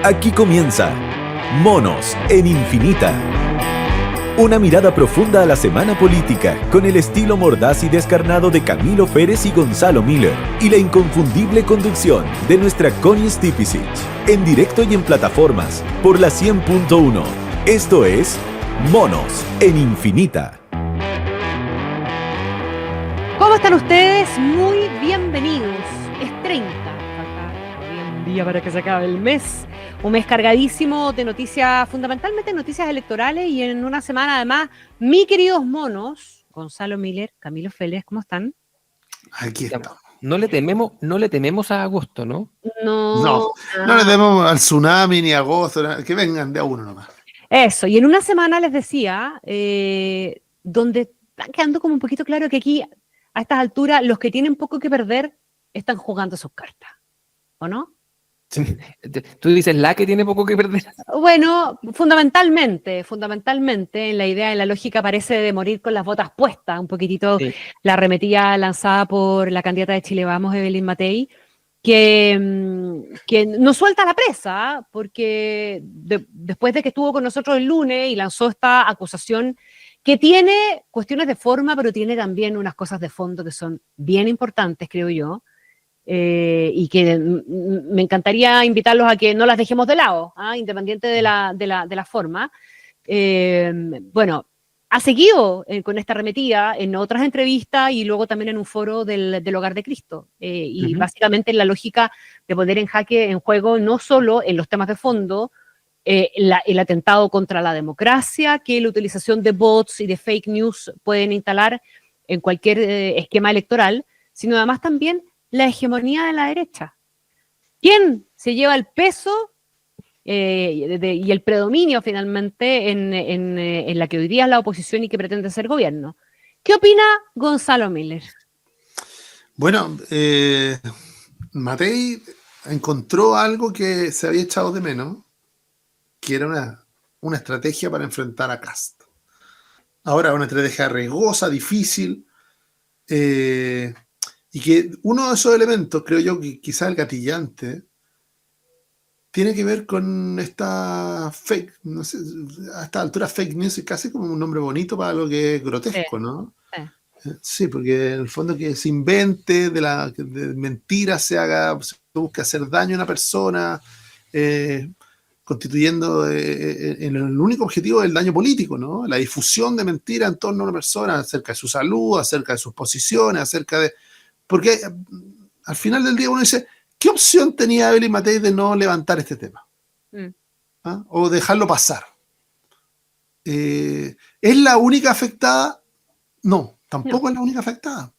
Aquí comienza Monos en Infinita. Una mirada profunda a la semana política con el estilo mordaz y descarnado de Camilo Férez y Gonzalo Miller y la inconfundible conducción de nuestra Connie Stipicic. En directo y en plataformas por la 100.1. Esto es Monos en Infinita. ¿Cómo están ustedes? Muy bienvenidos. Es 30. Falta un día para que se acabe el mes. Un mes cargadísimo de noticias, fundamentalmente noticias electorales, y en una semana además, mis queridos monos, Gonzalo Miller, Camilo Félix, ¿cómo están? Aquí estamos. No le tememos a agosto, ¿no? No le tememos al tsunami ni a agosto, que vengan de a uno nomás. Eso, y en una semana les decía, donde está quedando como un poquito claro que aquí, a estas alturas, los que tienen poco que perder están jugando sus cartas, ¿o no? Tú dices la que tiene poco que perder. Bueno, fundamentalmente, en la idea, en la lógica parece de morir con las botas puestas, un poquitito sí. La arremetida lanzada por la candidata de Chile Vamos, Evelyn Matei, que no suelta la presa, porque después de que estuvo con nosotros el lunes y lanzó esta acusación que tiene cuestiones de forma, pero tiene también unas cosas de fondo que son bien importantes, creo yo. Y que me encantaría invitarlos a que no las dejemos de lado, independiente de la forma. Bueno, ha seguido con esta arremetida en otras entrevistas y luego también en un foro del Hogar de Cristo. Y básicamente en la lógica de poner en juego no solo en los temas de fondo, el atentado contra la democracia, que la utilización de bots y de fake news pueden instalar en cualquier esquema electoral, sino además también la hegemonía de la derecha. ¿Quién se lleva el peso y el predominio finalmente en la que hoy día es la oposición y que pretende ser gobierno? ¿Qué opina Gonzalo Miller? Bueno, Matei encontró algo que se había echado de menos, que era una estrategia para enfrentar a Kast. Ahora, una estrategia riesgosa, difícil, y que uno de esos elementos, creo yo, que quizás el gatillante, tiene que ver con esta fake, no sé, a esta altura fake news es casi como un nombre bonito para lo que es grotesco, ¿no? Sí, porque en el fondo que se invente de mentiras, se busque hacer daño a una persona, constituyendo en el único objetivo del daño político, ¿no? La difusión de mentiras en torno a una persona, acerca de su salud, acerca de sus posiciones, acerca de... Porque al final del día uno dice, ¿qué opción tenía Evelyn Matei de no levantar este tema? O dejarlo pasar. ¿Es la única afectada? No, tampoco es la única afectada.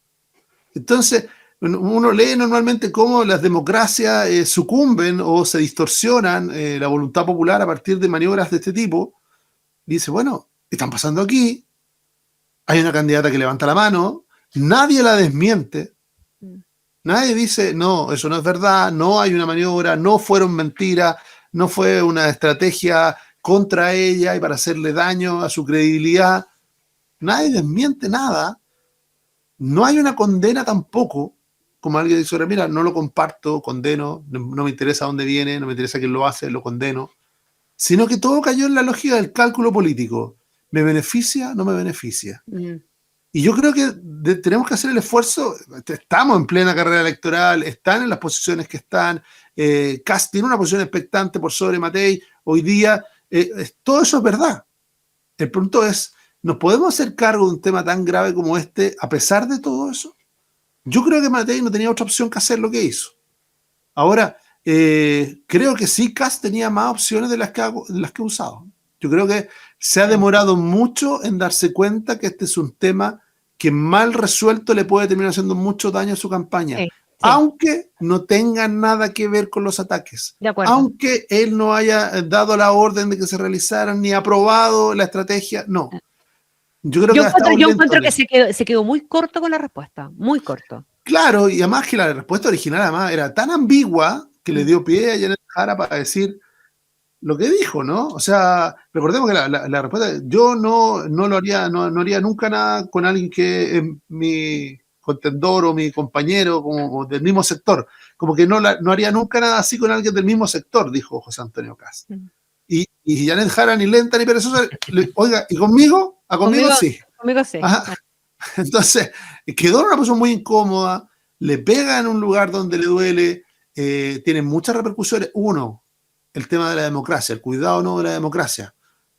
Entonces, uno lee normalmente cómo las democracias sucumben o se distorsionan la voluntad popular a partir de maniobras de este tipo. Y dice, bueno, están pasando aquí, hay una candidata que levanta la mano, nadie la desmiente. Nadie dice, no, eso no es verdad, no hay una maniobra, no fueron mentiras, no fue una estrategia contra ella y para hacerle daño a su credibilidad. Nadie desmiente nada. No hay una condena tampoco, como alguien dice, mira, no lo comparto, condeno, no me interesa dónde viene, no me interesa quién lo hace, lo condeno. Sino que todo cayó en la lógica del cálculo político. ¿Me beneficia? ¿No me beneficia? Y yo creo que tenemos que hacer el esfuerzo. Estamos en plena carrera electoral, están en las posiciones que están. Kast tiene una posición expectante por sobre Matei. Hoy día, todo eso es verdad. El punto es, ¿nos podemos hacer cargo de un tema tan grave como este a pesar de todo eso? Yo creo que Matei no tenía otra opción que hacer lo que hizo. Ahora, creo que sí, Kast tenía más opciones de las que ha usado. Yo creo que se ha demorado mucho en darse cuenta que este es un tema que mal resuelto le puede terminar haciendo mucho daño a su campaña. Sí. Aunque no tenga nada que ver con los ataques. Aunque él no haya dado la orden de que se realizaran ni aprobado la estrategia, no. Yo encuentro que se quedó muy corto con la respuesta, muy corto. Claro, y además que la respuesta original además era tan ambigua que le dio pie a Janet Jara para decir lo que dijo, ¿no? O sea, recordemos que la respuesta, yo no haría nunca nada con alguien que es mi contendor o mi compañero como del mismo sector. Como que no haría nunca nada así con alguien del mismo sector, dijo José Antonio Kast. Y Janet Jara ni lenta ni perezosa, oiga, ¿y conmigo? Conmigo sí. Conmigo sí. Ajá. Entonces, quedó en una posición muy incómoda, le pega en un lugar donde le duele, tiene muchas repercusiones. Uno, el tema de la democracia, el cuidado o no de la democracia,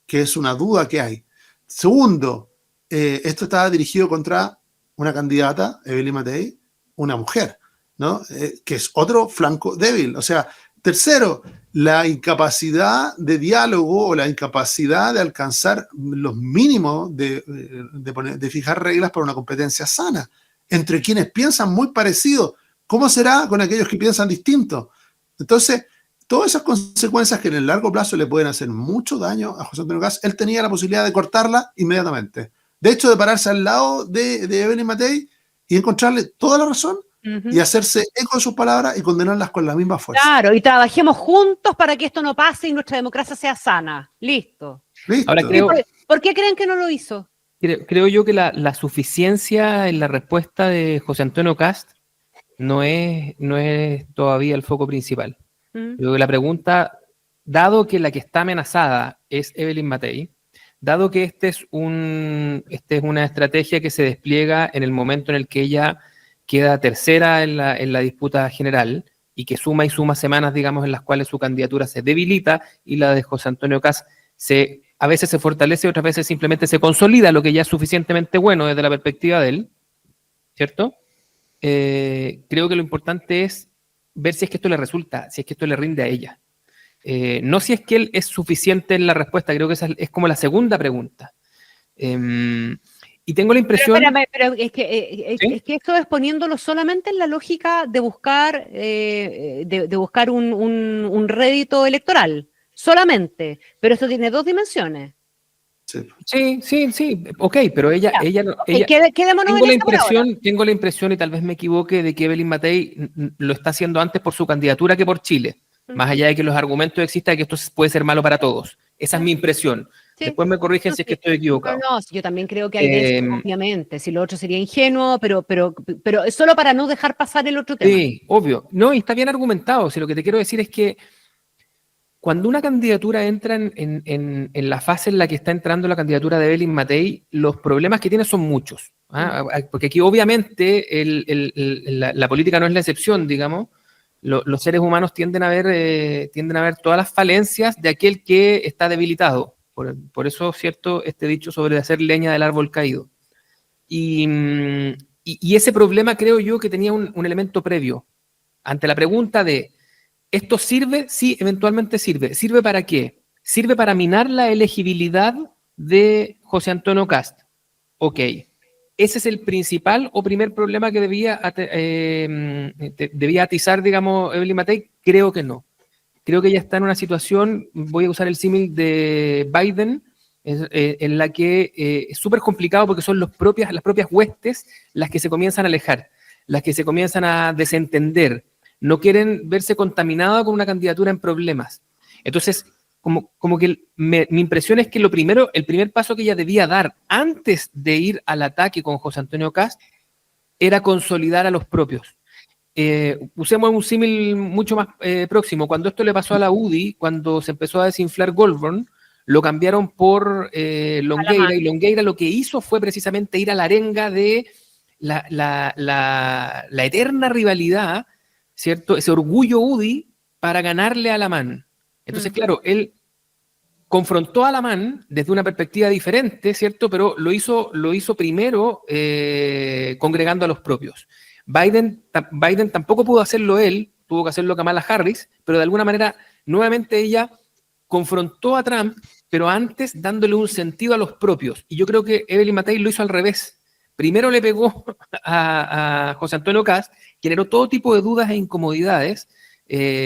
que es una duda que hay. Segundo, esto estaba dirigido contra una candidata, Evelyn Matei, una mujer, ¿no? Que es otro flanco débil. O sea, tercero, la incapacidad de diálogo o la incapacidad de alcanzar los mínimos de fijar reglas para una competencia sana entre quienes piensan muy parecido. ¿Cómo será con aquellos que piensan distinto? Entonces, todas esas consecuencias que en el largo plazo le pueden hacer mucho daño a José Antonio Kast, él tenía la posibilidad de cortarla inmediatamente. De hecho, de pararse al lado de Evelyn Matei y encontrarle toda la razón y hacerse eco de sus palabras y condenarlas con la misma fuerza. Claro, y trabajemos juntos para que esto no pase y nuestra democracia sea sana. Listo. Ahora ¿Por qué creen que no lo hizo? Creo yo que la suficiencia en la respuesta de José Antonio Kast no es todavía el foco principal. Creo que la pregunta, dado que la que está amenazada es Evelyn Matei, dado que esta es una estrategia que se despliega en el momento en el que ella queda tercera en la disputa general y que suma y suma semanas, digamos, en las cuales su candidatura se debilita y la de José Antonio Kast a veces se fortalece, otras veces simplemente se consolida, lo que ya es suficientemente bueno desde la perspectiva de él, ¿cierto? Creo que lo importante es ver si es que esto le resulta, si es que esto le rinde a ella. No si es que él es suficiente en la respuesta, creo que esa es como la segunda pregunta. Y tengo la impresión... Pero es que, ¿sí? Es que esto es poniéndolo solamente en la lógica de buscar, un rédito electoral, solamente, pero esto tiene dos dimensiones. Sí, ok, pero ella Quedémonos en esa por ahora. tengo la impresión, y tal vez me equivoque, de que Evelyn Matei lo está haciendo antes por su candidatura que por Chile. Más allá de que los argumentos existan, que esto puede ser malo para todos. Esa es mi impresión. Sí. Después me corrigen si es que estoy equivocado. No, yo también creo que hay de eso, obviamente. Si lo otro sería ingenuo, pero es solo para no dejar pasar el otro tema. Sí, obvio. No, y está bien argumentado. Si lo que te quiero decir es que cuando una candidatura entra en la fase en la que está entrando la candidatura de Evelyn Matei, los problemas que tiene son muchos. Porque aquí obviamente la política no es la excepción, digamos. Los seres humanos tienden a ver todas las falencias de aquel que está debilitado. Por eso, cierto, este dicho sobre hacer leña del árbol caído. Y ese problema creo yo que tenía un elemento previo. Ante la pregunta de ¿esto sirve? Sí, eventualmente sirve. ¿Sirve para qué? Sirve para minar la elegibilidad de José Antonio Kast. Ok. ¿Ese es el principal o primer problema que debía atizar, digamos, Evelyn Matei? Creo que no. Creo que ella está en una situación, voy a usar el símil de Biden, en la que es súper complicado porque son las propias huestes las que se comienzan a alejar, las que se comienzan a desentender. No quieren verse contaminadas con una candidatura en problemas. Entonces, como que mi impresión es que el primer paso que ella debía dar antes de ir al ataque con José Antonio Kast era consolidar a los propios. Usemos un símil mucho más próximo. Cuando esto le pasó a la UDI, cuando se empezó a desinflar Goldborn, lo cambiaron por Longueira, y Longueira lo que hizo fue precisamente ir a la arenga de la eterna rivalidad, ¿cierto? Ese orgullo UDI para ganarle a Alamán. Entonces, claro, él confrontó a Alamán desde una perspectiva diferente, ¿cierto? Pero lo hizo primero congregando a los propios. Biden tampoco pudo hacerlo él, tuvo que hacerlo Kamala Harris, pero de alguna manera, nuevamente ella confrontó a Trump, pero antes dándole un sentido a los propios. Y yo creo que Evelyn Matei lo hizo al revés. Primero le pegó a José Antonio Kast, generó todo tipo de dudas e incomodidades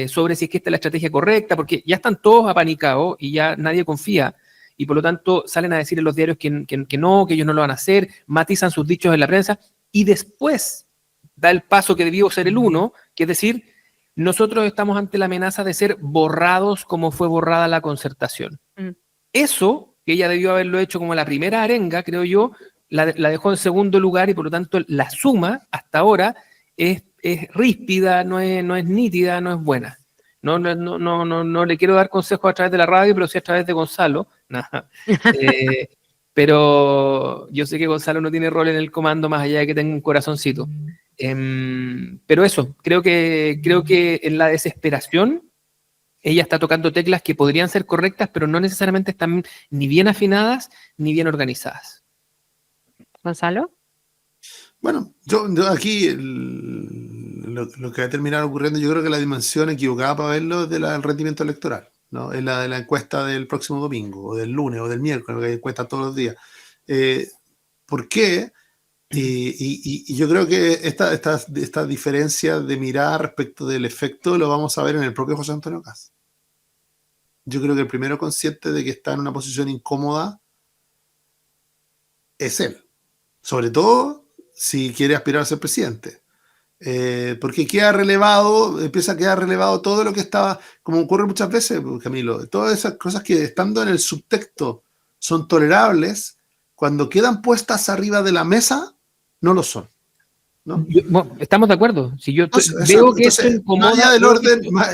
sobre si es que esta es la estrategia correcta, porque ya están todos apanicados y ya nadie confía, y por lo tanto salen a decir en los diarios que no, que ellos no lo van a hacer, matizan sus dichos en la prensa, y después da el paso que debió ser el uno, que es decir, nosotros estamos ante la amenaza de ser borrados como fue borrada la concertación. Eso, que ella debió haberlo hecho como la primera arenga, creo yo, la dejó en segundo lugar y por lo tanto la suma hasta ahora es ríspida, no es nítida, no es buena. No le quiero dar consejos a través de la radio, pero sí a través de Gonzalo. Pero yo sé que Gonzalo no tiene rol en el comando más allá de que tenga un corazoncito. Pero eso, creo que en la desesperación ella está tocando teclas que podrían ser correctas, pero no necesariamente están ni bien afinadas ni bien organizadas. ¿Gonzalo? Bueno, yo aquí lo que va a terminar ocurriendo, yo creo que la dimensión equivocada para verlo es del rendimiento electoral, ¿no? Es la de la encuesta del próximo domingo, o del lunes, o del miércoles, que hay encuestas todos los días. ¿Por qué? Y yo creo que esta diferencia de mirada respecto del efecto lo vamos a ver en el propio José Antonio Kast. Yo creo que el primero consciente de que está en una posición incómoda es él. Sobre todo si quiere aspirar a ser presidente. Porque empieza a quedar relevado todo lo que estaba, como ocurre muchas veces, Camilo, todas esas cosas que estando en el subtexto son tolerables, cuando quedan puestas arriba de la mesa, no lo son, ¿no? Bueno, estamos de acuerdo. Si yo Entonces, veo que esto incomoda, más allá del orden, más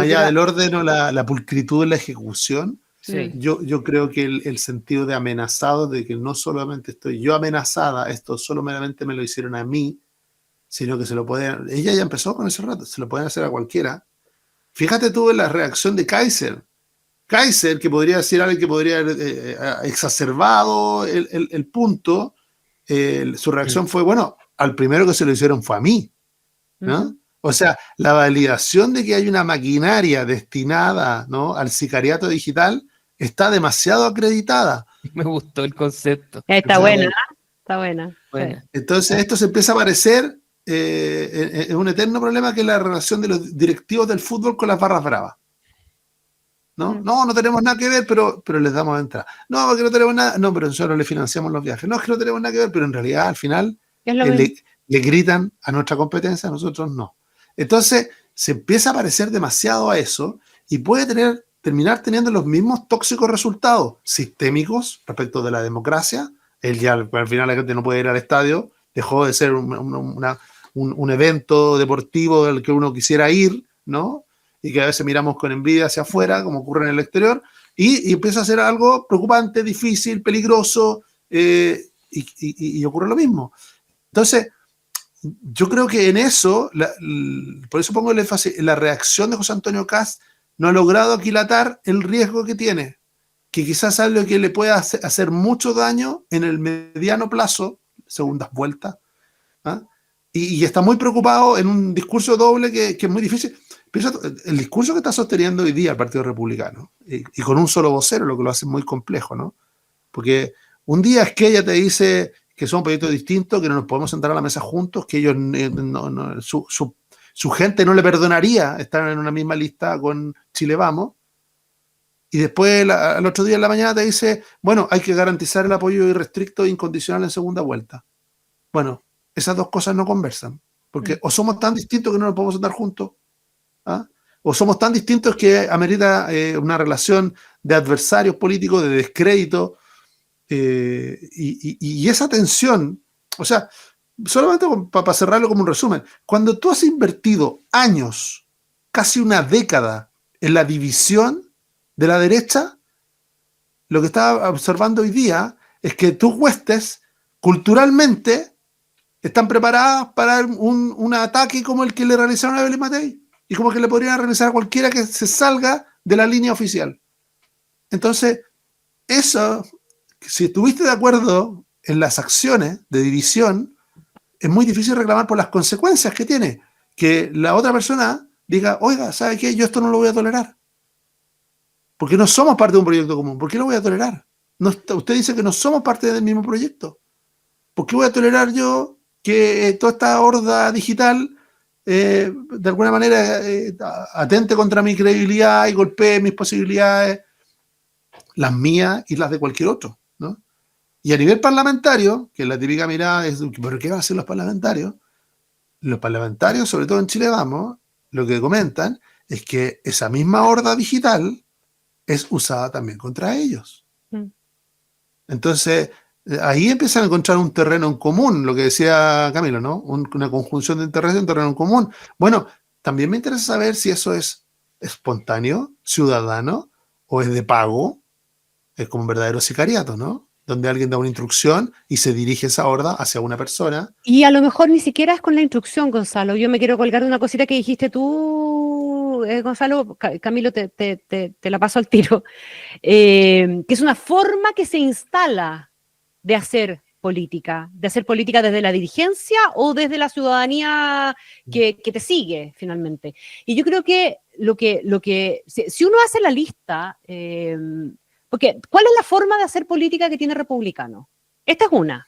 allá del orden o la pulcritud de la ejecución, sí. yo creo que el sentido de amenazado, de que no solamente estoy yo amenazada, esto solo meramente me lo hicieron a mí, sino que se lo pueden, ella ya empezó con ese rato, se lo pueden hacer a cualquiera. Fíjate tú en la reacción de Kaiser, que podría decir alguien que podría haber exacerbado el punto, su reacción fue, bueno, al primero que se lo hicieron fue a mí, ¿no? O sea, la validación de que hay una maquinaria destinada, ¿no?, al sicariato digital está demasiado acreditada. Me gustó el concepto. Está buena. Sí. Entonces esto se empieza a parecer en un eterno problema, que es la relación de los directivos del fútbol con las barras bravas. No tenemos nada que ver, pero les damos entrada. No, porque no tenemos nada. No, pero nosotros le financiamos los viajes. No, es que no tenemos nada que ver, pero en realidad al final le gritan a nuestra competencia, a nosotros no. Entonces se empieza a parecer demasiado a eso y puede terminar teniendo los mismos tóxicos resultados sistémicos respecto de la democracia. Él ya al final la gente no puede ir al estadio, dejó de ser un evento deportivo al que uno quisiera ir, ¿no? Y que a veces miramos con envidia hacia afuera, como ocurre en el exterior, y empieza a ser algo preocupante, difícil, peligroso, y ocurre lo mismo. Entonces, yo creo que en eso, por eso pongo el énfasis, la reacción de José Antonio Kast no ha logrado aquilatar el riesgo que tiene, que quizás es algo que le pueda hacer mucho daño en el mediano plazo, segundas vueltas, ¿ah? Y está muy preocupado en un discurso doble que es muy difícil. El discurso que está sosteniendo hoy día el Partido Republicano, y con un solo vocero, lo que lo hace muy complejo, ¿no? Porque un día es que ella te dice que son proyectos distintos, que no nos podemos sentar a la mesa juntos, que ellos su gente no le perdonaría estar en una misma lista con Chile Vamos, y después al otro día en la mañana te dice, bueno, hay que garantizar el apoyo irrestricto e incondicional en segunda vuelta. Bueno, esas dos cosas no conversan, porque o somos tan distintos que no nos podemos sentar juntos, ¿ah? O somos tan distintos que amerita una relación de adversarios políticos, de descrédito, y esa tensión, o sea, solamente para cerrarlo como un resumen, cuando tú has invertido años, casi una década, en la división de la derecha, lo que está observando hoy día es que tus huestes culturalmente están preparadas para un ataque como el que le realizaron a Evelyn Matei y como el que le podrían realizar a cualquiera que se salga de la línea oficial. Entonces, eso, si estuviste de acuerdo en las acciones de división, es muy difícil reclamar por las consecuencias que tiene. Que la otra persona diga, oiga, ¿sabe qué? Yo esto no lo voy a tolerar. Porque no somos parte de un proyecto común. ¿Por qué lo voy a tolerar? Usted dice que no somos parte del mismo proyecto. ¿Por qué voy a tolerar yo que toda esta horda digital de alguna manera atente contra mi credibilidad y golpee mis posibilidades, las mías y las de cualquier otro, ¿no? Y a nivel parlamentario, que la típica mirada es, ¿pero qué van a hacer los parlamentarios? Los parlamentarios, sobre todo en Chile Vamos, lo que comentan es que esa misma horda digital es usada también contra ellos. Entonces, ahí empiezan a encontrar un terreno en común, lo que decía Camilo, ¿no? Una conjunción de intereses, un terreno en común. Bueno, también me interesa saber si eso es espontáneo, ciudadano, o es de pago. Es como un verdadero sicariato, ¿no? Donde alguien da una instrucción y se dirige esa horda hacia una persona. Y a lo mejor ni siquiera es con la instrucción, Gonzalo. Yo me quiero colgar de una cosita que dijiste tú, Gonzalo. Camilo, te la paso al tiro. Que es una forma que se instala de hacer política desde la dirigencia o desde la ciudadanía que te sigue finalmente. Y yo creo que si uno hace la lista, porque ¿cuál es la forma de hacer política que tiene Republicano? Esta es una.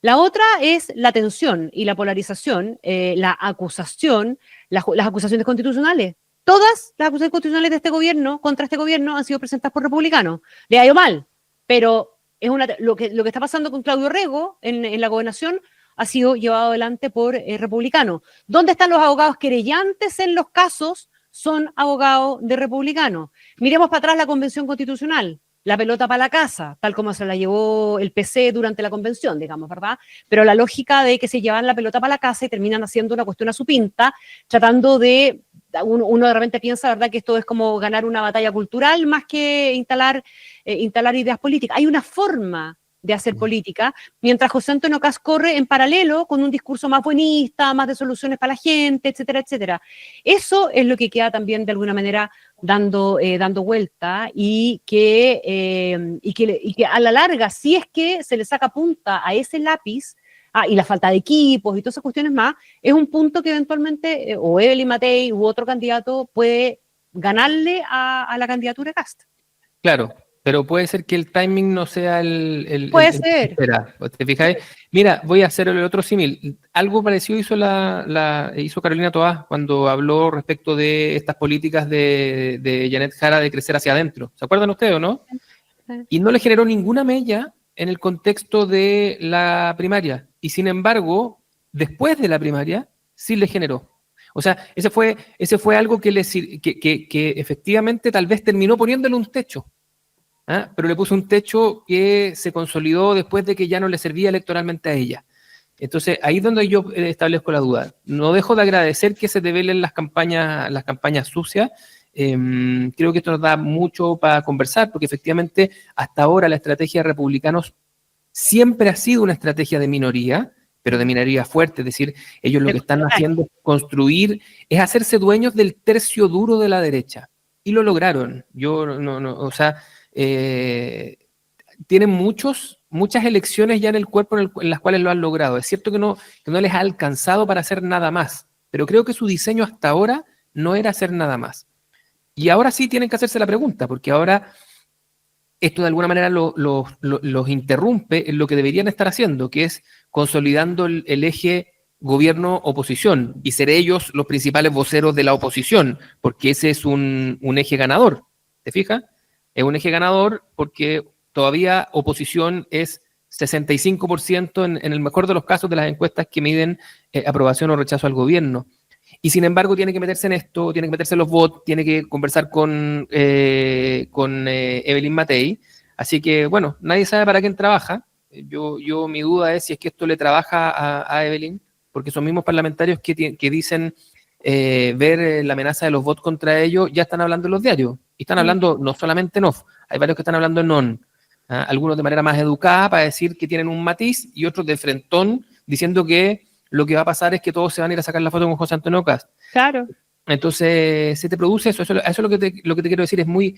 La otra es la tensión y la polarización, la acusación, las acusaciones constitucionales. Todas las acusaciones constitucionales de este gobierno contra este gobierno han sido presentadas por republicanos. Le ha ido mal, pero es lo que está pasando con Claudio Rego en la gobernación ha sido llevado adelante por republicanos. ¿Dónde están los abogados querellantes en los casos? Son abogados de republicanos. Miremos para atrás la Convención Constitucional. La pelota para la casa, tal como se la llevó el PC durante la convención, digamos, ¿verdad? Pero la lógica de que se llevan la pelota para la casa y terminan haciendo una cuestión a su pinta, tratando de, uno de repente piensa, ¿verdad?, que esto es como ganar una batalla cultural más que instalar ideas políticas. Hay una forma de hacer política, mientras José Antonio Kast corre en paralelo con un discurso más buenista, más de soluciones para la gente, etcétera, etcétera. Eso es lo que queda también de alguna manera dando vuelta y que a la larga, si es que se le saca punta a ese lápiz, y la falta de equipos y todas esas cuestiones más, es un punto que eventualmente o Evelyn Matei u otro candidato puede ganarle a la candidatura de Kast. Claro, pero puede ser que el timing no sea Puede ser. ¿Te fijáis? Mira, voy a hacer el otro símil. Algo parecido hizo Carolina Toá cuando habló respecto de estas políticas de Janet Jara de crecer hacia adentro. ¿Se acuerdan ustedes o no? Y no le generó ninguna mella en el contexto de la primaria. Y sin embargo, después de la primaria, sí le generó. O sea, ese fue algo que efectivamente tal vez terminó poniéndole un techo. Pero le puso un techo que se consolidó después de que ya no le servía electoralmente a ella. Entonces, ahí es donde yo establezco la duda. No dejo de agradecer que se develen las campañas sucias. Creo que esto nos da mucho para conversar, porque efectivamente hasta ahora la estrategia de republicanos siempre ha sido una estrategia de minoría, pero de minoría fuerte. Es decir, ellos lo que están haciendo es construir, es hacerse dueños del tercio duro de la derecha. Y lo lograron. Tienen muchas elecciones ya en el cuerpo en las cuales lo han logrado. Es cierto que no les ha alcanzado para hacer nada más, pero creo que su diseño hasta ahora no era hacer nada más. Y ahora sí tienen que hacerse la pregunta, porque ahora esto de alguna manera los interrumpe en lo que deberían estar haciendo, que es consolidando el eje gobierno-oposición y ser ellos los principales voceros de la oposición, porque ese es un eje ganador. ¿Te fijas? Es un eje ganador porque todavía oposición es 65% en el mejor de los casos de las encuestas que miden aprobación o rechazo al gobierno. Y sin embargo tiene que meterse en esto, tiene que meterse en los votos, tiene que conversar con Evelyn Matei. Así que, bueno, nadie sabe para quién trabaja. Mi duda es si es que esto le trabaja a Evelyn, porque son mismos parlamentarios que dicen ver la amenaza de los votos contra ellos, ya están hablando en los diarios. Y están hablando no solamente en off, hay varios que están hablando en on. Algunos de manera más educada para decir que tienen un matiz y otros de frentón diciendo que lo que va a pasar es que todos se van a ir a sacar la foto con José Antonio Kast. Claro. Entonces se te produce eso es lo que te quiero decir, es muy...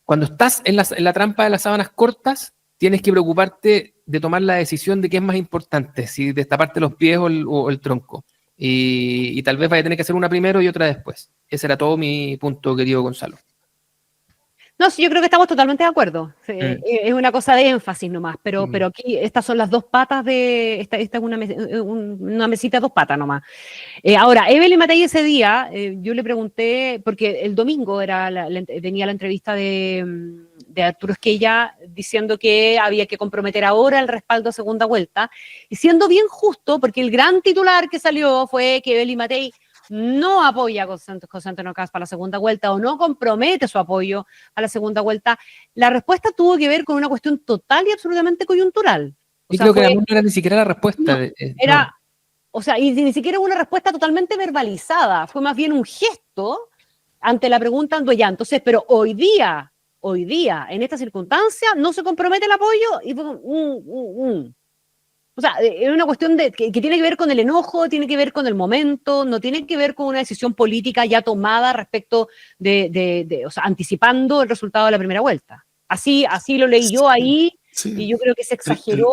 Cuando estás en la trampa de las sábanas cortas, tienes que preocuparte de tomar la decisión de qué es más importante, si destaparte los pies o el tronco. Y tal vez vaya a tener que hacer una primero y otra después. Ese era todo mi punto, querido Gonzalo. No, sí, yo creo que estamos totalmente de acuerdo. Es una cosa de énfasis nomás, pero aquí estas son las dos patas de... Esta es una mesita de dos patas nomás. Ahora, Evelyn Matei ese día, yo le pregunté, porque el domingo venía la entrevista de Arturo Esquella diciendo que había que comprometer ahora el respaldo a segunda vuelta, y siendo bien justo, porque el gran titular que salió fue que Evelyn Matei no apoya a José Antonio Kast para la segunda vuelta o no compromete su apoyo a la segunda vuelta, la respuesta tuvo que ver con una cuestión total y absolutamente coyuntural. O Y sea, creo que no era ni siquiera la respuesta. era, o sea, y ni siquiera una respuesta totalmente verbalizada, fue más bien un gesto ante la pregunta ya. Entonces, pero hoy día, en esta circunstancia, no se compromete el apoyo y fue O sea, es una cuestión que tiene que ver con el enojo, tiene que ver con el momento, no tiene que ver con una decisión política ya tomada respecto o sea, anticipando el resultado de la primera vuelta. Así lo leí yo ahí, Sí. y yo creo que se exageró.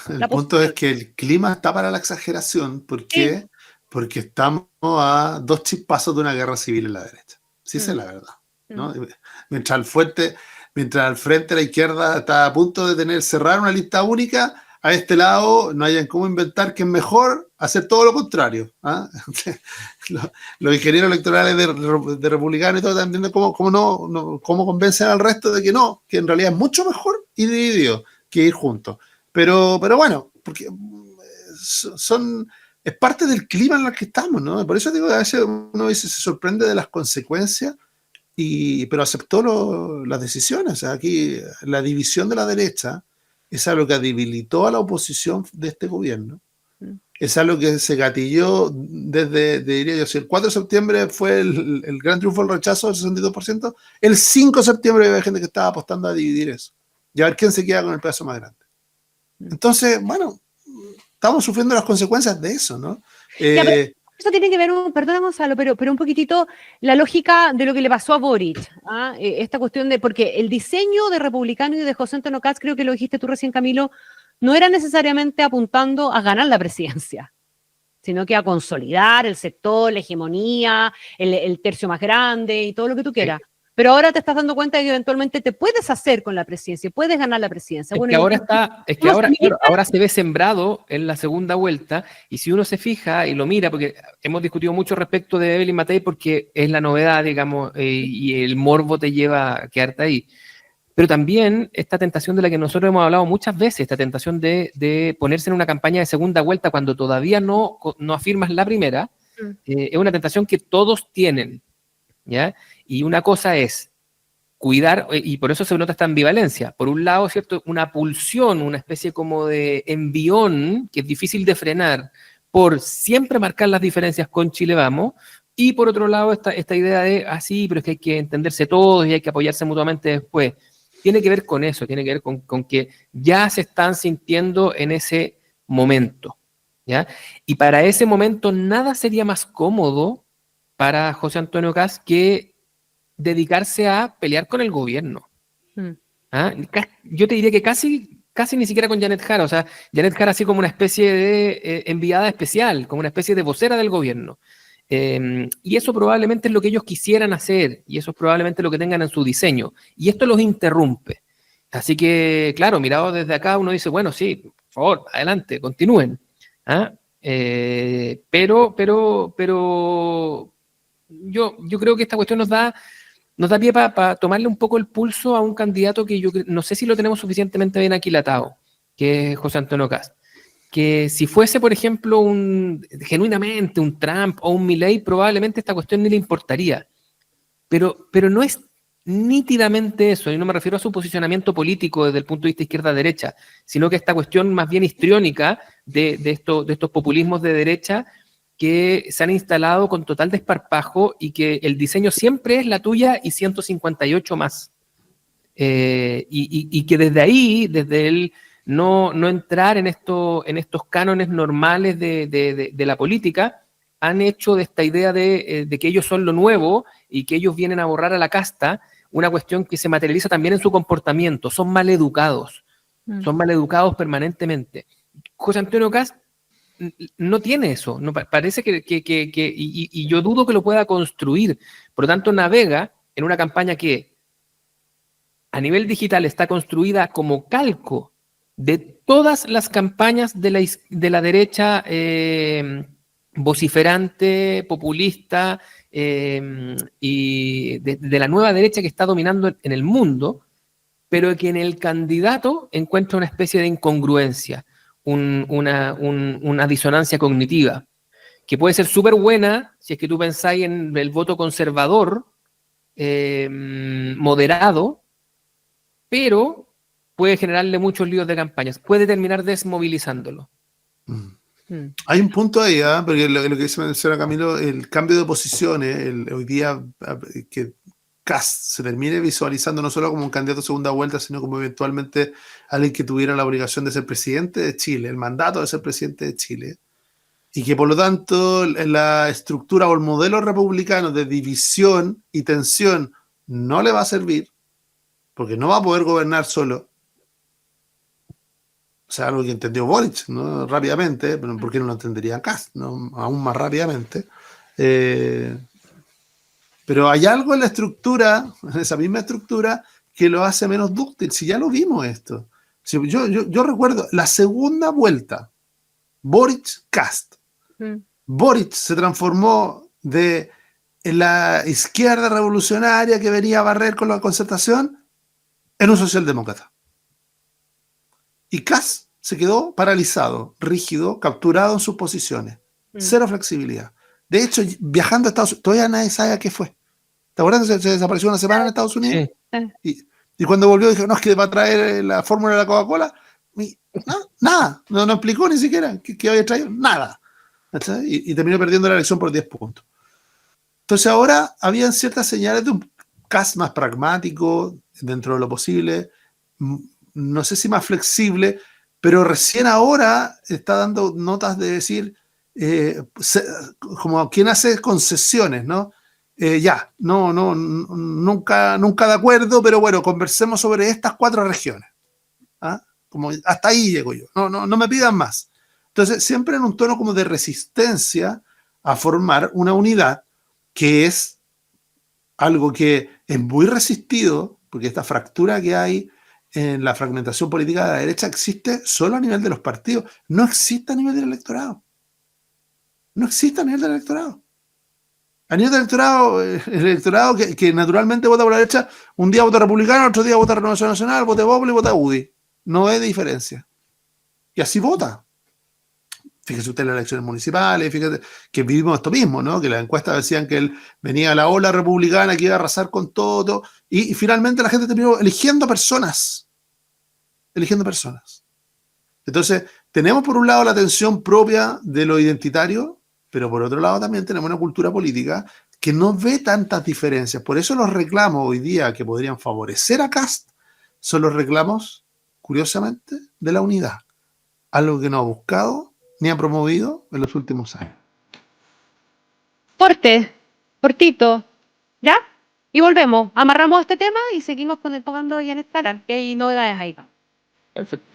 El punto es que el clima está para la exageración. ¿Por qué? Sí. Porque estamos a 2 chispazos de una guerra civil en la derecha. Sí, esa es la verdad, ¿no? Mientras al frente la izquierda está a punto de cerrar una lista única, a este lado no hayan cómo inventar que es mejor hacer todo lo contrario. ¿Ah? Los ingenieros electorales de republicanos y todo están viendo cómo convencen al resto de que no, que en realidad es mucho mejor ir dividido que ir juntos. Pero bueno, porque es parte del clima en el que estamos, ¿no? Por eso digo, a veces uno se sorprende de las consecuencias, pero aceptó las decisiones. O sea, aquí la división de la derecha es algo que debilitó a la oposición de este gobierno. Es algo que se gatilló diría yo, si el 4 de septiembre fue el gran triunfo del rechazo del 62%, el 5 de septiembre había gente que estaba apostando a dividir eso y a ver quién se queda con el pedazo más grande. Entonces, bueno, estamos sufriendo las consecuencias de eso, ¿no? Eso tiene que ver, perdona Gonzalo, pero un poquitito la lógica de lo que le pasó a Boric, esta cuestión porque el diseño de Republicano y de José Antonio Kast, creo que lo dijiste tú recién, Camilo, no era necesariamente apuntando a ganar la presidencia, sino que a consolidar el sector, la hegemonía, el tercio más grande y todo lo que tú quieras. Sí. Pero ahora te estás dando cuenta de que eventualmente te puedes hacer con la presidencia, puedes ganar la presidencia. Ahora se ve sembrado en la segunda vuelta, y si uno se fija y lo mira, porque hemos discutido mucho respecto de Evelyn Matei porque es la novedad, digamos, y el morbo te lleva a quedarte ahí. Pero también esta tentación de la que nosotros hemos hablado muchas veces, esta tentación de ponerse en una campaña de segunda vuelta cuando todavía no afirmas la primera, es una tentación que todos tienen, ¿ya? Y una cosa es cuidar, y por eso se nota esta ambivalencia. Por un lado, ¿cierto? Una pulsión, una especie como de envión, que es difícil de frenar, por siempre marcar las diferencias con Chile Vamos, y por otro lado, esta idea de, sí, pero es que hay que entenderse todos y hay que apoyarse mutuamente después. Tiene que ver con eso, tiene que ver con que ya se están sintiendo en ese momento, ¿ya? Y para ese momento nada sería más cómodo para José Antonio Kast que dedicarse a pelear con el gobierno. Yo te diría que casi ni siquiera con Janet Jara, o sea, Janet Jara así como una especie de enviada especial, como una especie de vocera del gobierno. Y eso probablemente es lo que ellos quisieran hacer, y eso es probablemente lo que tengan en su diseño, y esto los interrumpe. Así que, claro, mirado desde acá uno dice, bueno, sí, por favor, adelante, continúen. Pero yo creo que esta cuestión nos da pie para tomarle un poco el pulso a un candidato que yo no sé si lo tenemos suficientemente bien aquilatado, que es José Antonio Kast. Que si fuese, por ejemplo, genuinamente un Trump o un Milei, probablemente esta cuestión ni le importaría. Pero no es nítidamente eso, y no me refiero a su posicionamiento político desde el punto de vista izquierda-derecha, sino que esta cuestión más bien histriónica de estos populismos de derecha que se han instalado con total desparpajo y que el diseño siempre es la tuya y 158 más. Y que desde ahí, desde el no entrar en estos cánones normales de la política, han hecho de esta idea de que ellos son lo nuevo y que ellos vienen a borrar a la casta, una cuestión que se materializa también en su comportamiento. Son maleducados permanentemente. José Antonio Kast no tiene eso, no, parece y yo dudo que lo pueda construir. Por lo tanto, navega en una campaña que a nivel digital está construida como calco de todas las campañas de la derecha vociferante, populista y de la nueva derecha que está dominando en el mundo, pero que en el candidato encuentra una especie de incongruencia, una disonancia cognitiva. que puede ser súper buena si es que tú pensáis en el voto conservador, moderado, pero puede generarle muchos líos de campañas, puede terminar desmovilizándolo. Hay un punto ahí, porque lo que dice menciona Camilo, el cambio de posiciones, hoy día que Kast se termine visualizando no solo como un candidato a segunda vuelta, sino como eventualmente alguien que tuviera la obligación de ser presidente de Chile, el mandato de ser presidente de Chile, y que por lo tanto la estructura o el modelo republicano de división y tensión no le va a servir, porque no va a poder gobernar solo. O sea, algo que entendió Boric, ¿no? Rápidamente, pero ¿por qué no lo entendería Kast, ¿no? Aún más rápidamente? Pero hay algo en la estructura, en esa misma estructura, que lo hace menos dúctil. Si ya lo vimos esto. Si yo recuerdo la segunda vuelta, Boric-Kast. Boric se transformó de la izquierda revolucionaria que venía a barrer con la concertación en un socialdemócrata. Y Kast se quedó paralizado, rígido, capturado en sus posiciones. Cero flexibilidad. De hecho, viajando a Estados Unidos, todavía nadie sabe a qué fue. ¿Te acuerdas que se desapareció una semana en Estados Unidos? Sí. Y cuando volvió dijo, no, es que va a traer la fórmula de la Coca-Cola. Nada, no explicó ni siquiera que había traído, nada. Y terminó perdiendo la elección por 10 puntos. Entonces ahora habían ciertas señales de un Kast más pragmático, dentro de lo posible, no sé si más flexible, pero recién ahora está dando notas de decir, como quien hace concesiones, ¿no? Nunca de acuerdo, pero bueno, conversemos sobre estas 4 regiones. Como hasta ahí llego yo, no me pidan más. Entonces, siempre en un tono como de resistencia a formar una unidad, que es algo que es muy resistido, porque esta fractura que hay en la fragmentación política de la derecha existe solo a nivel de los partidos, no existe a nivel del electorado. No existe a nivel del electorado. A nivel del electorado, el electorado que naturalmente vota por la derecha, un día vota republicano, otro día vota Renovación Nacional, vota Populi y vota UDI. No hay diferencia. Y así vota. Fíjese usted en las elecciones municipales, fíjate que vivimos esto mismo, ¿no? Que las encuestas decían que él venía a la ola republicana, que iba a arrasar con todo, y finalmente la gente terminó eligiendo personas. Entonces, tenemos por un lado la tensión propia de lo identitario, pero por otro lado también tenemos una cultura política que no ve tantas diferencias. Por eso los reclamos hoy día que podrían favorecer a Kast son los reclamos, curiosamente, de la unidad. Algo que no ha buscado ni ha promovido en los últimos años. Cortito, ¿ya? Y volvemos, amarramos este tema y seguimos con el tocando y en esta, que hay novedades ahí. Perfecto.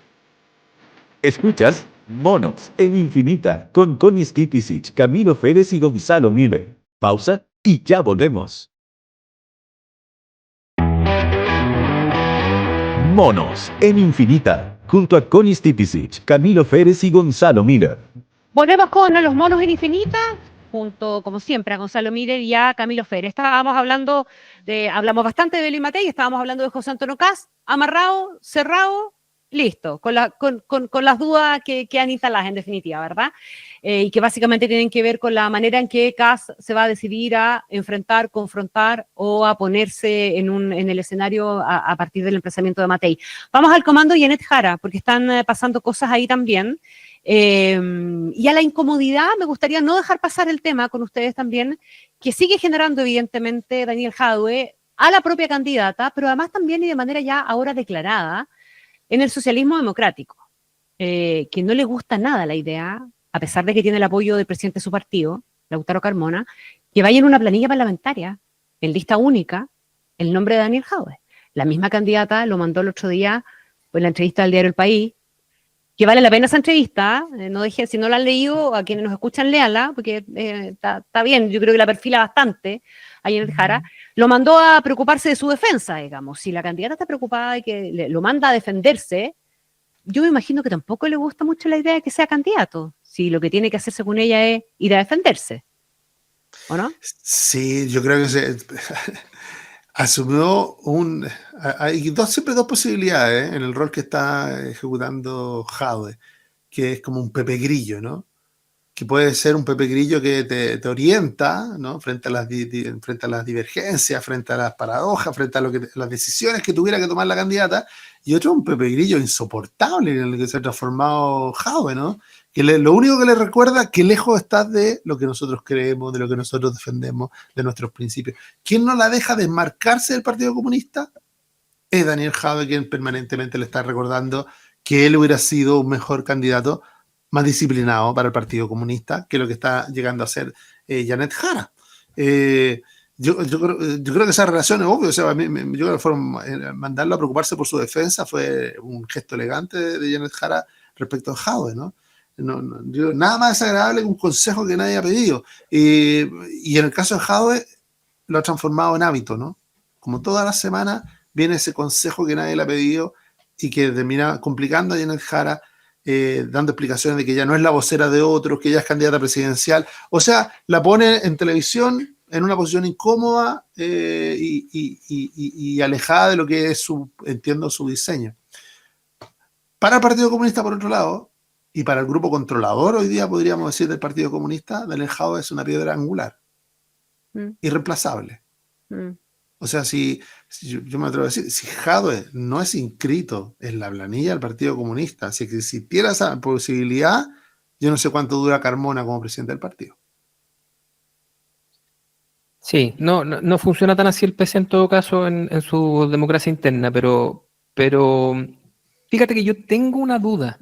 Escuchas Monos en Infinita con Connie Skipicic, Camilo Férez y Gonzalo Miller. Pausa y ya volvemos. Monos en Infinita, junto a Connie Stipicic, Camilo Férez y Gonzalo Miller. Volvemos con los monos en Infinita, junto, como siempre, a Gonzalo Miller y a Camilo Férez. Hablamos bastante de Belín Matei, estábamos hablando de José Antonio Kast, amarrado, cerrado, listo, con las dudas que quedan instaladas en definitiva, ¿verdad? Y que básicamente tienen que ver con la manera en que Kast se va a decidir a enfrentar, confrontar o a ponerse en el escenario a partir del emplazamiento de Matei. Vamos al comando Yanet Jara, porque están pasando cosas ahí también. Y a la incomodidad me gustaría no dejar pasar el tema con ustedes también, que sigue generando evidentemente Daniel Jadwe a la propia candidata, pero además también y de manera ya ahora declarada en el socialismo democrático, que no le gusta nada la idea, a pesar de que tiene el apoyo del presidente de su partido, Lautaro Carmona, que vaya en una planilla parlamentaria, en lista única, el nombre de Daniel Jadwe. La misma candidata lo mandó el otro día en la entrevista del diario El País, que vale la pena esa entrevista, si no la han leído, a quienes nos escuchan, léanla, porque está bien, yo creo que la perfila bastante ahí en el Jara, lo mandó a preocuparse de su defensa, digamos. Si la candidata está preocupada y que lo manda a defenderse, yo me imagino que tampoco le gusta mucho la idea de que sea candidato, si lo que tiene que hacer según ella es ir a defenderse, ¿o no? Sí, yo creo que asumió hay siempre dos posibilidades en el rol que está ejecutando Jadwe, que es como un Pepe Grillo, ¿no? que puede ser un Pepe Grillo que te orienta, ¿no? Frente a las divergencias, frente a las paradojas, frente a las decisiones que tuviera que tomar la candidata, y otro un Pepe Grillo insoportable en el que se ha transformado Jadwe, ¿no? Que lo único que le recuerda que lejos estás de lo que nosotros creemos, de lo que nosotros defendemos, de nuestros principios. ¿Quién no la deja desmarcarse del Partido Comunista? Es Daniel Jadwe, quien permanentemente le está recordando que él hubiera sido un mejor candidato, más disciplinado para el Partido Comunista que lo que está llegando a ser Janet Jara. Yo creo que esa relación es obvia. O sea, yo creo que mandarlo a preocuparse por su defensa fue un gesto elegante de Janet Jara respecto a Jadwe, ¿no? Nada más desagradable que un consejo que nadie ha pedido. Y en el caso de Jadwe, lo ha transformado en hábito, ¿no? Como todas las semanas viene ese consejo que nadie le ha pedido y que termina complicando a Janet Jara, dando explicaciones de que ella no es la vocera de otros, que ella es candidata presidencial. O sea, la pone en televisión en una posición incómoda y alejada de lo que es entiendo, su diseño. Para el Partido Comunista, por otro lado, y para el grupo controlador hoy día, podríamos decir, del Partido Comunista, Daniel Jadwe es una piedra angular, irreemplazable. O sea, si yo me atrevo a decir, si Jadwe no es inscrito en la planilla del Partido Comunista, si existiera esa posibilidad, yo no sé cuánto dura Carmona como presidente del partido. Sí, no funciona tan así el PC en todo caso en su democracia interna, pero fíjate que yo tengo una duda,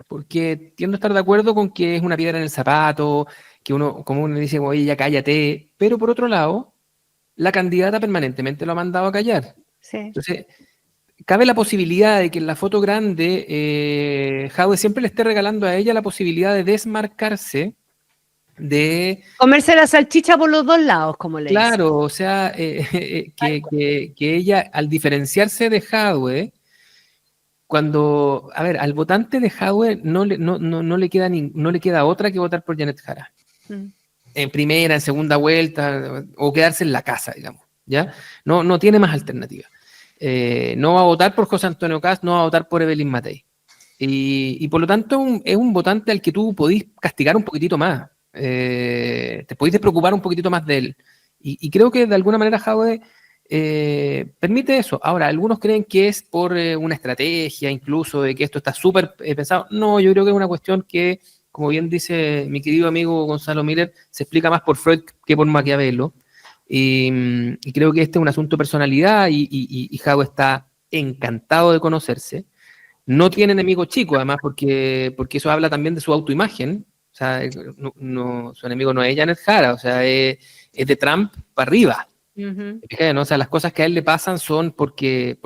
porque tiendo a estar de acuerdo con que es una piedra en el zapato, que como uno dice, oye, ya cállate, pero por otro lado, la candidata permanentemente lo ha mandado a callar. Sí. Entonces, cabe la posibilidad de que en la foto grande Jadwe siempre le esté regalando a ella la posibilidad de desmarcarse de... Comerse la salchicha por los dos lados, como le Claro, dicen. o sea, que ella, al diferenciarse de Jadwe, al votante de Jadwe no le queda otra que votar por Janet Jara. En primera, en segunda vuelta, o quedarse en la casa, digamos, ¿ya? No tiene más alternativa. No va a votar por José Antonio Kast, no va a votar por Evelyn Matei. Y por lo tanto es un votante al que tú podís castigar un poquitito más. Te podís preocupar un poquitito más de él. Y creo que de alguna manera Jadwe permite eso. Ahora, algunos creen que es por una estrategia, incluso de que esto está súper pensado. No, yo creo que es una cuestión que, como bien dice mi querido amigo Gonzalo Miller, se explica más por Freud que por Maquiavelo. Y creo que este es un asunto de personalidad y Jadwe está encantado de conocerse. No tiene enemigos chicos, además, porque eso habla también de su autoimagen. O sea, su enemigo no es Janet Jara, o sea, es de Trump para arriba. ¿No? O sea, las cosas que a él le pasan son porque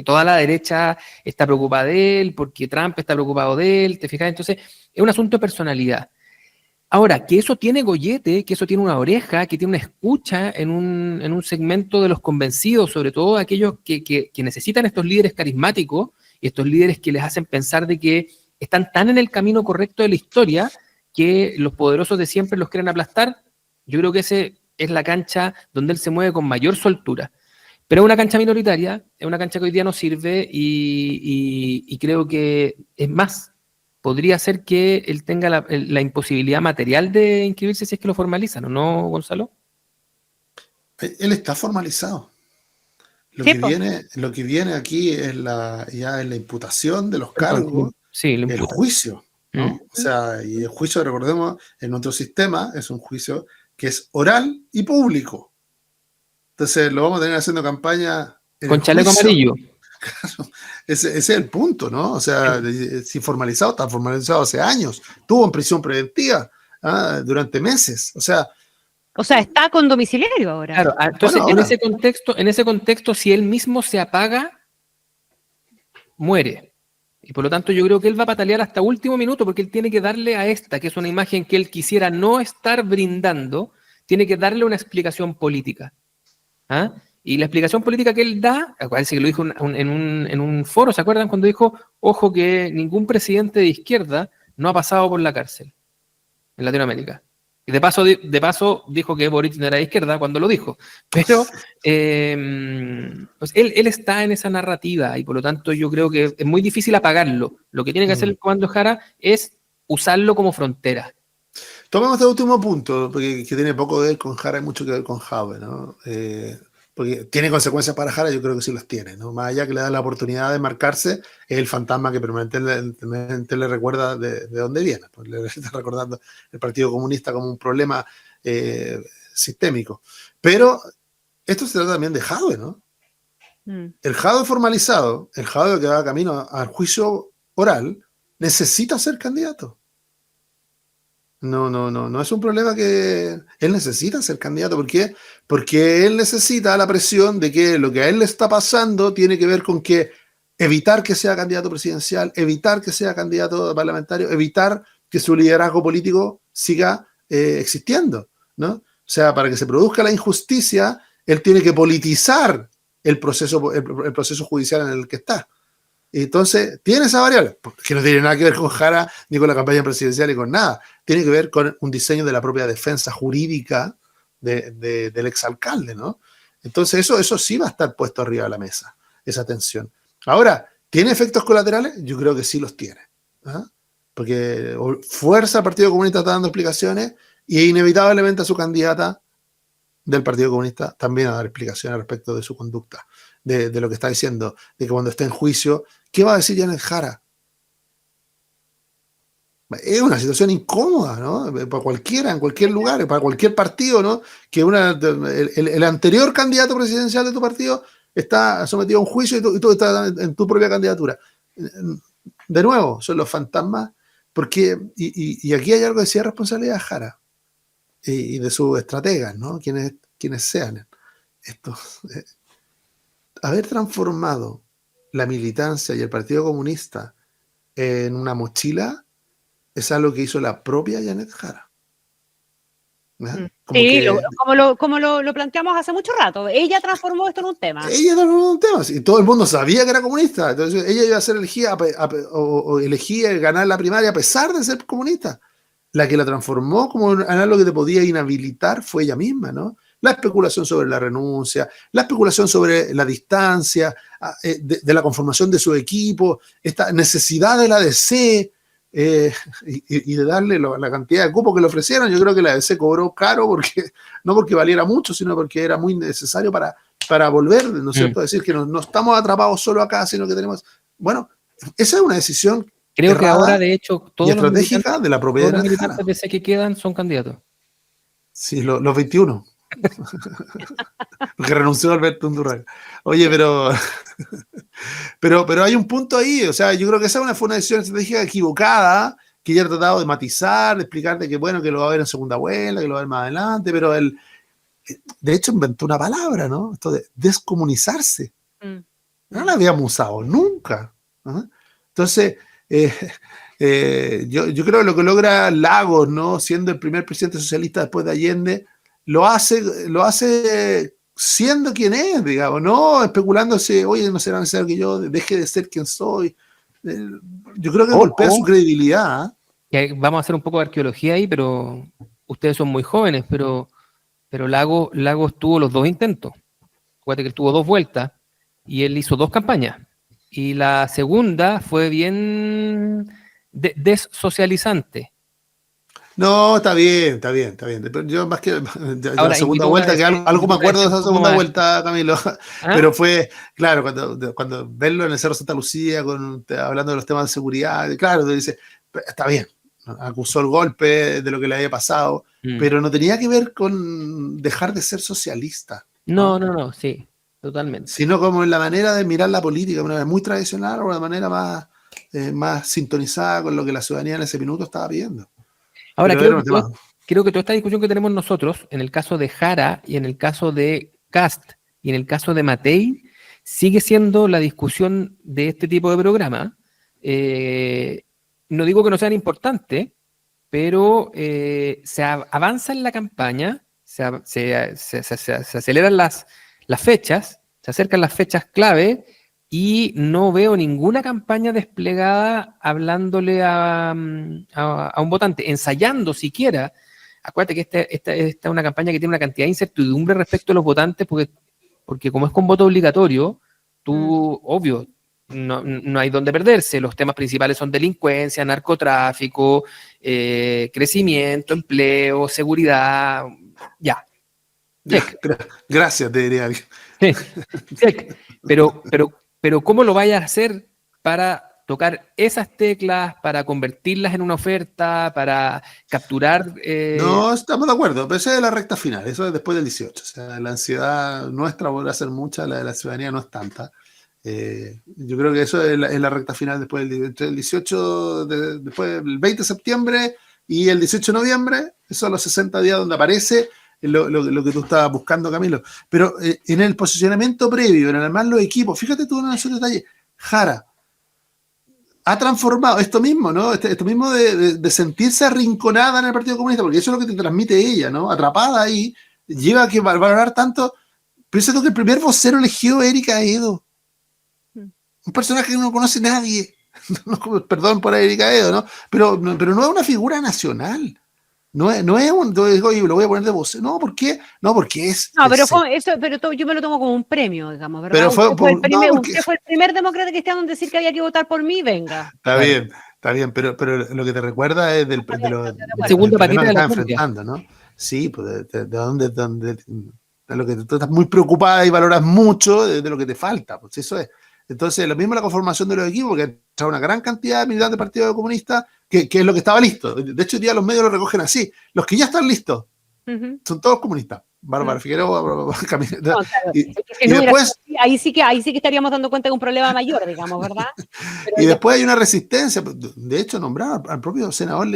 toda la derecha está preocupada de él, porque Trump está preocupado de él, ¿te fijas? Entonces, es un asunto de personalidad. Ahora, que eso tiene gollete, que eso tiene una oreja, que tiene una escucha en un segmento de los convencidos, sobre todo aquellos que necesitan estos líderes carismáticos y estos líderes que les hacen pensar de que están tan en el camino correcto de la historia que los poderosos de siempre los quieren aplastar. Yo creo que ese es la cancha donde él se mueve con mayor soltura. Pero es una cancha minoritaria, es una cancha que hoy día no sirve y creo que es más. Podría ser que él tenga la imposibilidad material de inscribirse si es que lo formalizan, ¿o no, Gonzalo? Él está formalizado. Lo que viene aquí es la imputación de los cargos, sí, el juicio, ¿no? O sea, y el juicio, recordemos, en nuestro sistema es un juicio que es oral y público. Entonces lo vamos a tener haciendo campaña con chaleco amarillo. Claro, ese es el punto, ¿no? O sea, si formalizado, está formalizado hace años. Estuvo en prisión preventiva durante meses. O sea, está con domiciliario ahora. Claro, entonces ahora, en ese contexto, si él mismo se apaga, muere. Y por lo tanto yo creo que él va a patalear hasta último minuto porque él tiene que darle a esta, que es una imagen que él quisiera no estar brindando, tiene que darle una explicación política. ¿Ah? Y la explicación política que él da, parece que lo dijo en un foro, ¿se acuerdan? Cuando dijo, ojo que ningún presidente de izquierda no ha pasado por la cárcel en Latinoamérica. Y de paso dijo que Boric no era de izquierda cuando lo dijo. Pero pues él está en esa narrativa y por lo tanto yo creo que es muy difícil apagarlo. Lo que tiene que hacer el comando Jara es usarlo como frontera. Tomemos este último punto, porque que tiene poco que ver con Jara y mucho que ver con Jadwe, ¿no? Porque tiene consecuencias para Jara, yo creo que sí las tiene, ¿no? Más allá que le da la oportunidad de marcarse, es el fantasma que permanentemente le recuerda de dónde viene. Pues le está recordando el Partido Comunista como un problema sistémico. Pero esto se trata también de Jadwe, ¿no? El Jadwe formalizado, el Jadwe que va camino al juicio oral, necesita ser candidato. No es un problema que él necesita ser candidato. ¿Por qué? Porque él necesita la presión de que lo que a él le está pasando tiene que ver con que evitar que sea candidato presidencial, evitar que sea candidato parlamentario, evitar que su liderazgo político siga existiendo, ¿no? O sea, para que se produzca la injusticia, él tiene que politizar el proceso judicial en el que está. Entonces, tiene esa variable, que no tiene nada que ver con Jara, ni con la campaña presidencial, ni con nada. Tiene que ver con un diseño de la propia defensa jurídica del exalcalde, ¿no? Entonces, eso sí va a estar puesto arriba de la mesa, esa tensión. Ahora, ¿tiene efectos colaterales? Yo creo que sí los tiene. ¿Ah? Porque fuerza al Partido Comunista está dando explicaciones y inevitablemente a su candidata del Partido Comunista también a dar explicaciones respecto de su conducta, de lo que está diciendo, de que cuando esté en juicio, ¿qué va a decir Janet Jara? Es una situación incómoda, ¿no? Para cualquiera, en cualquier lugar, para cualquier partido, ¿no? Que el anterior candidato presidencial de tu partido está sometido a un juicio y tú estás en tu propia candidatura. De nuevo, son los fantasmas, porque, y aquí hay algo de cierta responsabilidad de Jara y de sus estrategas, ¿no? Quienes sean estos. Haber transformado la militancia y el Partido Comunista en una mochila es algo que hizo la propia Janet Jara. Sí, como lo planteamos hace mucho rato. Ella transformó esto en un tema. Ella transformó en un tema. Y todo el mundo sabía que era comunista. Entonces ella iba a ser elegida o elegía ganar la primaria a pesar de ser comunista. La que la transformó como en algo que te podía inhabilitar fue ella misma, ¿no? La especulación sobre la renuncia, la especulación sobre la distancia, de la conformación de su equipo, esta necesidad de la DC y de darle la cantidad de cupos que le ofrecieron. Yo creo que la DC cobró caro, no porque valiera mucho, sino porque era muy necesario para volver, ¿no es cierto? Decir que no estamos atrapados solo acá, sino que tenemos... Bueno, esa es una decisión creo que ahora, de hecho, todos los estratégica de la propiedad todos los militantes DC que quedan son candidatos. Sí, los 21. Porque renunció Alberto Undurraga. Oye, pero hay un punto ahí, o sea, yo creo que esa fue una decisión estratégica equivocada, que ella ha tratado de matizar, de explicar de que bueno, que lo va a ver en segunda vuelta, que lo va a ver más adelante, pero él, de hecho, inventó una palabra, ¿no? Esto de descomunizarse. No la habíamos usado nunca. ¿No? Entonces, yo creo que lo que logra Lagos, ¿no? Siendo el primer presidente socialista después de Allende, lo hace siendo quien es, digamos, no especulándose, oye, no será necesario que yo deje de ser quien soy. Yo creo que golpea su credibilidad. Vamos a hacer un poco de arqueología ahí, pero ustedes son muy jóvenes, pero Lagos tuvo los dos intentos. Acuérdate que él tuvo 2 vueltas y él hizo 2 campañas. Y la segunda fue bien desocializante. No, está bien. Pero yo más que ahora, la segunda vuelta, que algo me acuerdo de esa segunda vuelta, Camilo. Pero fue, claro, cuando verlo en el Cerro Santa Lucía, hablando de los temas de seguridad, claro, te dice, está bien, acusó el golpe de lo que le había pasado, pero no tenía que ver con dejar de ser socialista. No, sí, totalmente. Sino como en la manera de mirar la política, una manera muy tradicional o una manera más sintonizada con lo que la ciudadanía en ese minuto estaba pidiendo. Ahora, creo que toda esta discusión que tenemos nosotros, en el caso de Jara y en el caso de Kast y en el caso de Matei, sigue siendo la discusión de este tipo de programa. No digo que no sean importantes, pero se avanza en la campaña, se aceleran las fechas, se acercan las fechas clave y no veo ninguna campaña desplegada hablándole a un votante, ensayando siquiera. Acuérdate que esta es una campaña que tiene una cantidad de incertidumbre respecto a los votantes, porque como es con voto obligatorio, tú, obvio, no hay dónde perderse. Los temas principales son delincuencia, narcotráfico, crecimiento, empleo, seguridad. Ya. Check. Gracias, te diría alguien. Check. Pero ¿cómo lo vayas a hacer para tocar esas teclas, para convertirlas en una oferta, para capturar... No, estamos de acuerdo, pero esa es la recta final, eso es después del 18. O sea, la ansiedad nuestra vuelve a ser mucha, la de la ciudadanía no es tanta. Yo creo que eso es la recta final después entre el 18, después del 20 de septiembre y el 18 de noviembre, esos son los 60 días donde aparece lo que tú estabas buscando, Camilo. Pero en el posicionamiento previo, en armar los equipos, fíjate tú en esos detalles, Jara ha transformado esto mismo, ¿no? Esto mismo de sentirse arrinconada en el Partido Comunista, porque eso es lo que te transmite ella, ¿no? Atrapada ahí, lleva a que valorar tanto. Piensa tú que el primer vocero elegido es Erika Edo. Un personaje que no conoce nadie. Perdón por Erika Edo, ¿no? Pero no es una figura nacional. No es un... Oye, lo voy a poner de vocero. No, ¿por qué? No, porque es... No, pero yo me lo tomo como un premio, digamos, ¿verdad? Pero usted fue el primer demócrata cristiano en decir que había que votar por mí, venga. Está bien, pero lo que te recuerda es del segundo patita que de la estás enfrentando, ¿no? Sí, pues de lo que tú estás muy preocupada y valoras mucho de lo que te falta, pues eso es. Entonces, lo mismo la conformación de los equipos, que trae una gran cantidad de militantes del Partido Comunista, que es lo que estaba listo. De hecho, hoy día los medios lo recogen así. Los que ya están listos son todos comunistas. Bárbara Figueroa, Camilo. No, claro. Y después, ahí sí que estaríamos dando cuenta de un problema mayor, digamos, ¿verdad? Pero y después hay una resistencia. De hecho, nombraron al propio senador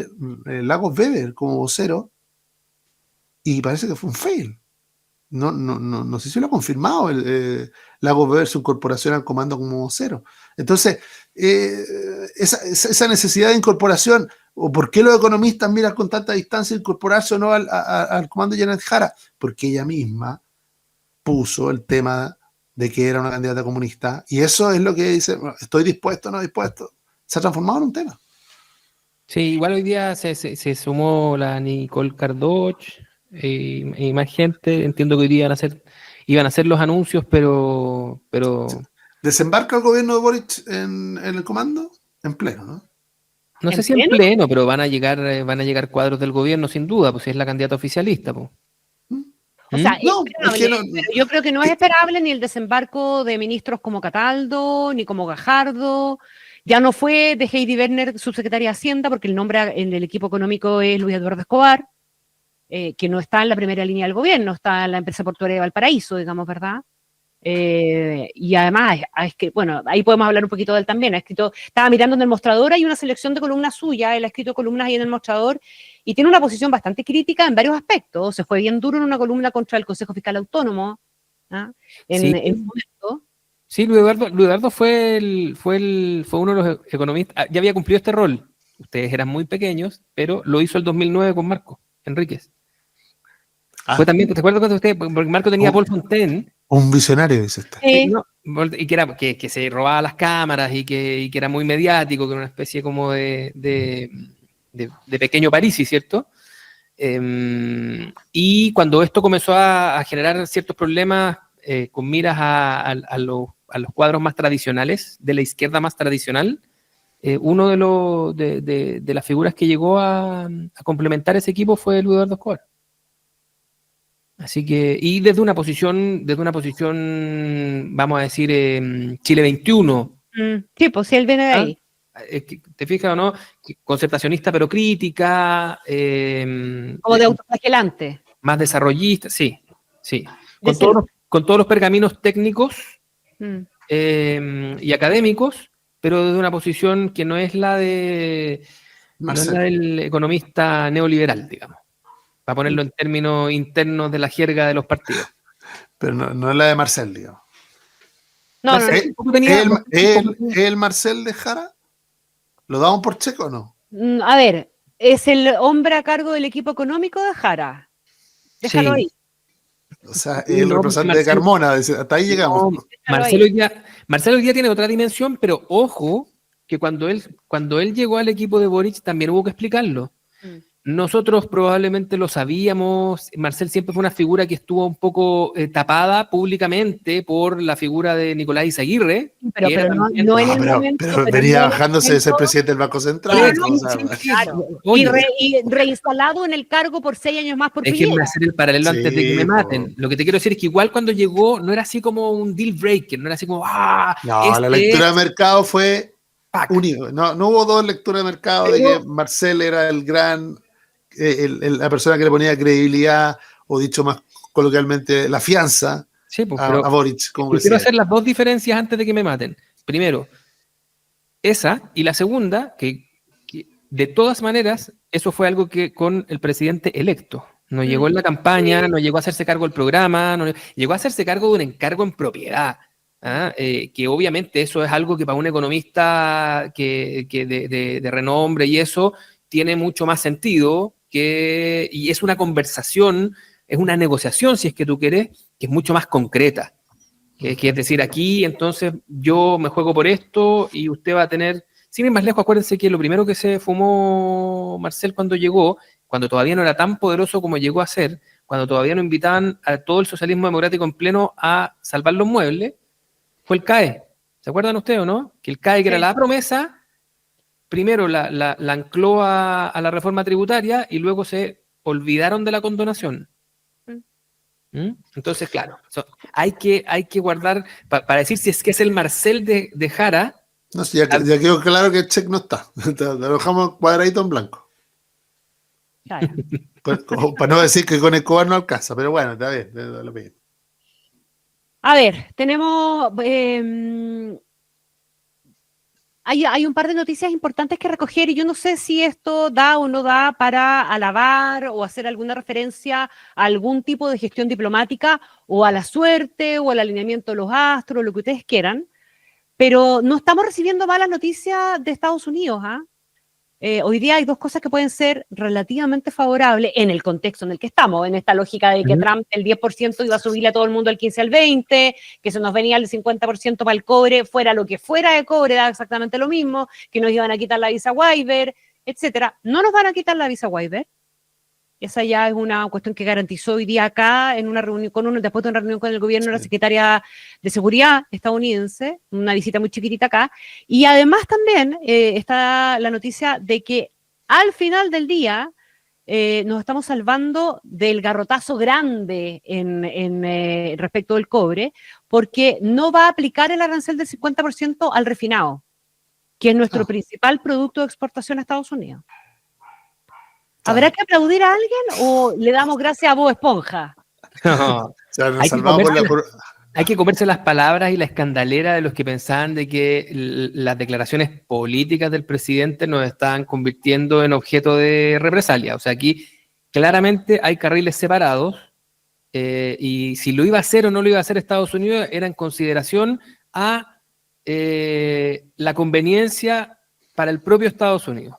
Lagos Weber como vocero y parece que fue un fail. No sé si lo ha confirmado Lagos Weber, su incorporación al comando como vocero. Entonces, esa necesidad de incorporación, o por qué los economistas miran con tanta distancia incorporarse o no al comando de Janet Jara, porque ella misma puso el tema de que era una candidata comunista, y eso es lo que dice, estoy dispuesto o no dispuesto, se ha transformado en un tema. Sí, igual hoy día se sumó la Nicole Cardoch y más gente. Entiendo que hoy día iban a hacer los anuncios, pero... ¿Desembarca el gobierno de Boric en el comando? En pleno, ¿no? No sé si en pleno, pero van a llegar cuadros del gobierno sin duda, pues si es la candidata oficialista, pues. O sea, pero yo creo que no es esperable ni el desembarco de ministros como Cataldo, ni como Gajardo. Ya no fue de Heidi Werner, subsecretaria de Hacienda, porque el nombre en el equipo económico es Luis Eduardo Escobar, que no está en la primera línea del gobierno, está en la empresa portuaria de Valparaíso, digamos, ¿verdad? Y además, es que, bueno, ahí podemos hablar un poquito de él también. Estaba mirando en el mostrador, hay una selección de columnas suyas, él ha escrito columnas ahí en el mostrador y tiene una posición bastante crítica en varios aspectos. Se fue bien duro en una columna contra el Consejo Fiscal Autónomo, ¿ah? En un momento. Sí, Luis Eduardo fue uno de los economistas, ya había cumplido este rol. Ustedes eran muy pequeños, pero lo hizo el 2009 con Marco Enríquez. Fue también, ¿te acuerdas cuando porque Marco tenía a Paul Fontaine? Un visionario, dice usted. Y que se robaba las cámaras y que era muy mediático, que era una especie como de pequeño Parisi, ¿cierto? Y cuando esto comenzó a generar ciertos problemas con miras a los cuadros más tradicionales, de la izquierda más tradicional, uno de las figuras que llegó a complementar ese equipo fue Luis Eduardo Escobar. Así que, y desde una posición, vamos a decir, Chile 21. Sí, pues sí, él viene de ahí. ¿Te fijas o no? Concertacionista pero crítica. Como de autoflagelante. Más desarrollista, sí. Con todos los pergaminos técnicos y académicos, pero desde una posición que no es la del economista neoliberal, digamos. Para ponerlo en términos internos de la jerga de los partidos. Pero no es la de Marcel, digamos. No. ¿El Marcel de Jara? ¿Lo damos por checo o no? A ver, es el hombre a cargo del equipo económico de Jara. Déjalo ahí. O sea, el representante de Carmona, hasta ahí llegamos. No, Marcelo hoy día tiene otra dimensión, pero ojo, que cuando él llegó al equipo de Boric también hubo que explicarlo. nosotros probablemente lo sabíamos. Marcel siempre fue una figura que estuvo un poco tapada públicamente por la figura de Nicolás Izaguirre. Pero no en el momento. Pero venía bajándose de ser presidente del Banco Central. Claro. Oye, Y reinstalado en el cargo por 6 años más por déjenme Piñera. hacer el paralelo antes de que me maten. Lo que te quiero decir es que igual cuando llegó no era así como un deal breaker, no era así como no, la lectura de mercado fue único. No hubo dos lecturas de mercado de que Marcel era el gran, la persona que le ponía credibilidad, o dicho más coloquialmente, la fianza a Boric. Como quiero hacer las dos diferencias antes de que me maten. Primero, esa, y la segunda, que de todas maneras, eso fue algo que con el presidente electo. No llegó en la campaña, no llegó a hacerse cargo del programa, llegó a hacerse cargo de un encargo en propiedad. Que obviamente eso es algo que para un economista que de renombre y eso tiene mucho más sentido, y es una conversación, es una negociación, si es que tú quieres, que es mucho más concreta. Que es decir, aquí entonces yo me juego por esto y usted va a tener... Sin ir más lejos, acuérdense que lo primero que se fumó Marcel cuando llegó, cuando todavía no era tan poderoso como llegó a ser, cuando todavía no invitaban a todo el socialismo democrático en pleno a salvar los muebles, fue el CAE. ¿Se acuerdan ustedes o no? Que el CAE, que era la promesa, primero la ancló a la reforma tributaria y luego se olvidaron de la condonación. Entonces, claro, hay que guardar, para decir si es que es el Marcel de Jara. No sé, ya quedó claro que el check no está. Lo dejamos cuadradito en blanco. Claro. Para no decir que con Escobar no alcanza, pero bueno, está bien. Lo mismo. A ver, tenemos... hay un par de noticias importantes que recoger y yo no sé si esto da o no da para alabar o hacer alguna referencia a algún tipo de gestión diplomática o a la suerte o al alineamiento de los astros, lo que ustedes quieran. Pero no estamos recibiendo malas noticias de Estados Unidos. Hoy día hay dos cosas que pueden ser relativamente favorables en el contexto en el que estamos, en esta lógica de que Trump el 10% iba a subirle a todo el mundo el 15 al 20, que se nos venía el 50% para el cobre, fuera lo que fuera de cobre, da exactamente lo mismo, que nos iban a quitar la visa waiver, etcétera. No nos van a quitar la visa waiver. Esa ya es una cuestión que garantizó hoy día acá, en una reunión después de una reunión con el gobierno de la secretaria de Seguridad estadounidense, una visita muy chiquitita acá. Y además también está la noticia de que al final del día nos estamos salvando del garrotazo grande respecto del cobre, porque no va a aplicar el arancel del 50% al refinado, que es nuestro principal producto de exportación a Estados Unidos. ¿Habrá que aplaudir a alguien o le damos gracias a Bob Esponja? No. O sea, hay que comerse las palabras y la escandalera de los que pensaban de que las declaraciones políticas del presidente nos estaban convirtiendo en objeto de represalia. O sea, aquí claramente hay carriles separados y si lo iba a hacer o no lo iba a hacer Estados Unidos era en consideración a la conveniencia para el propio Estados Unidos.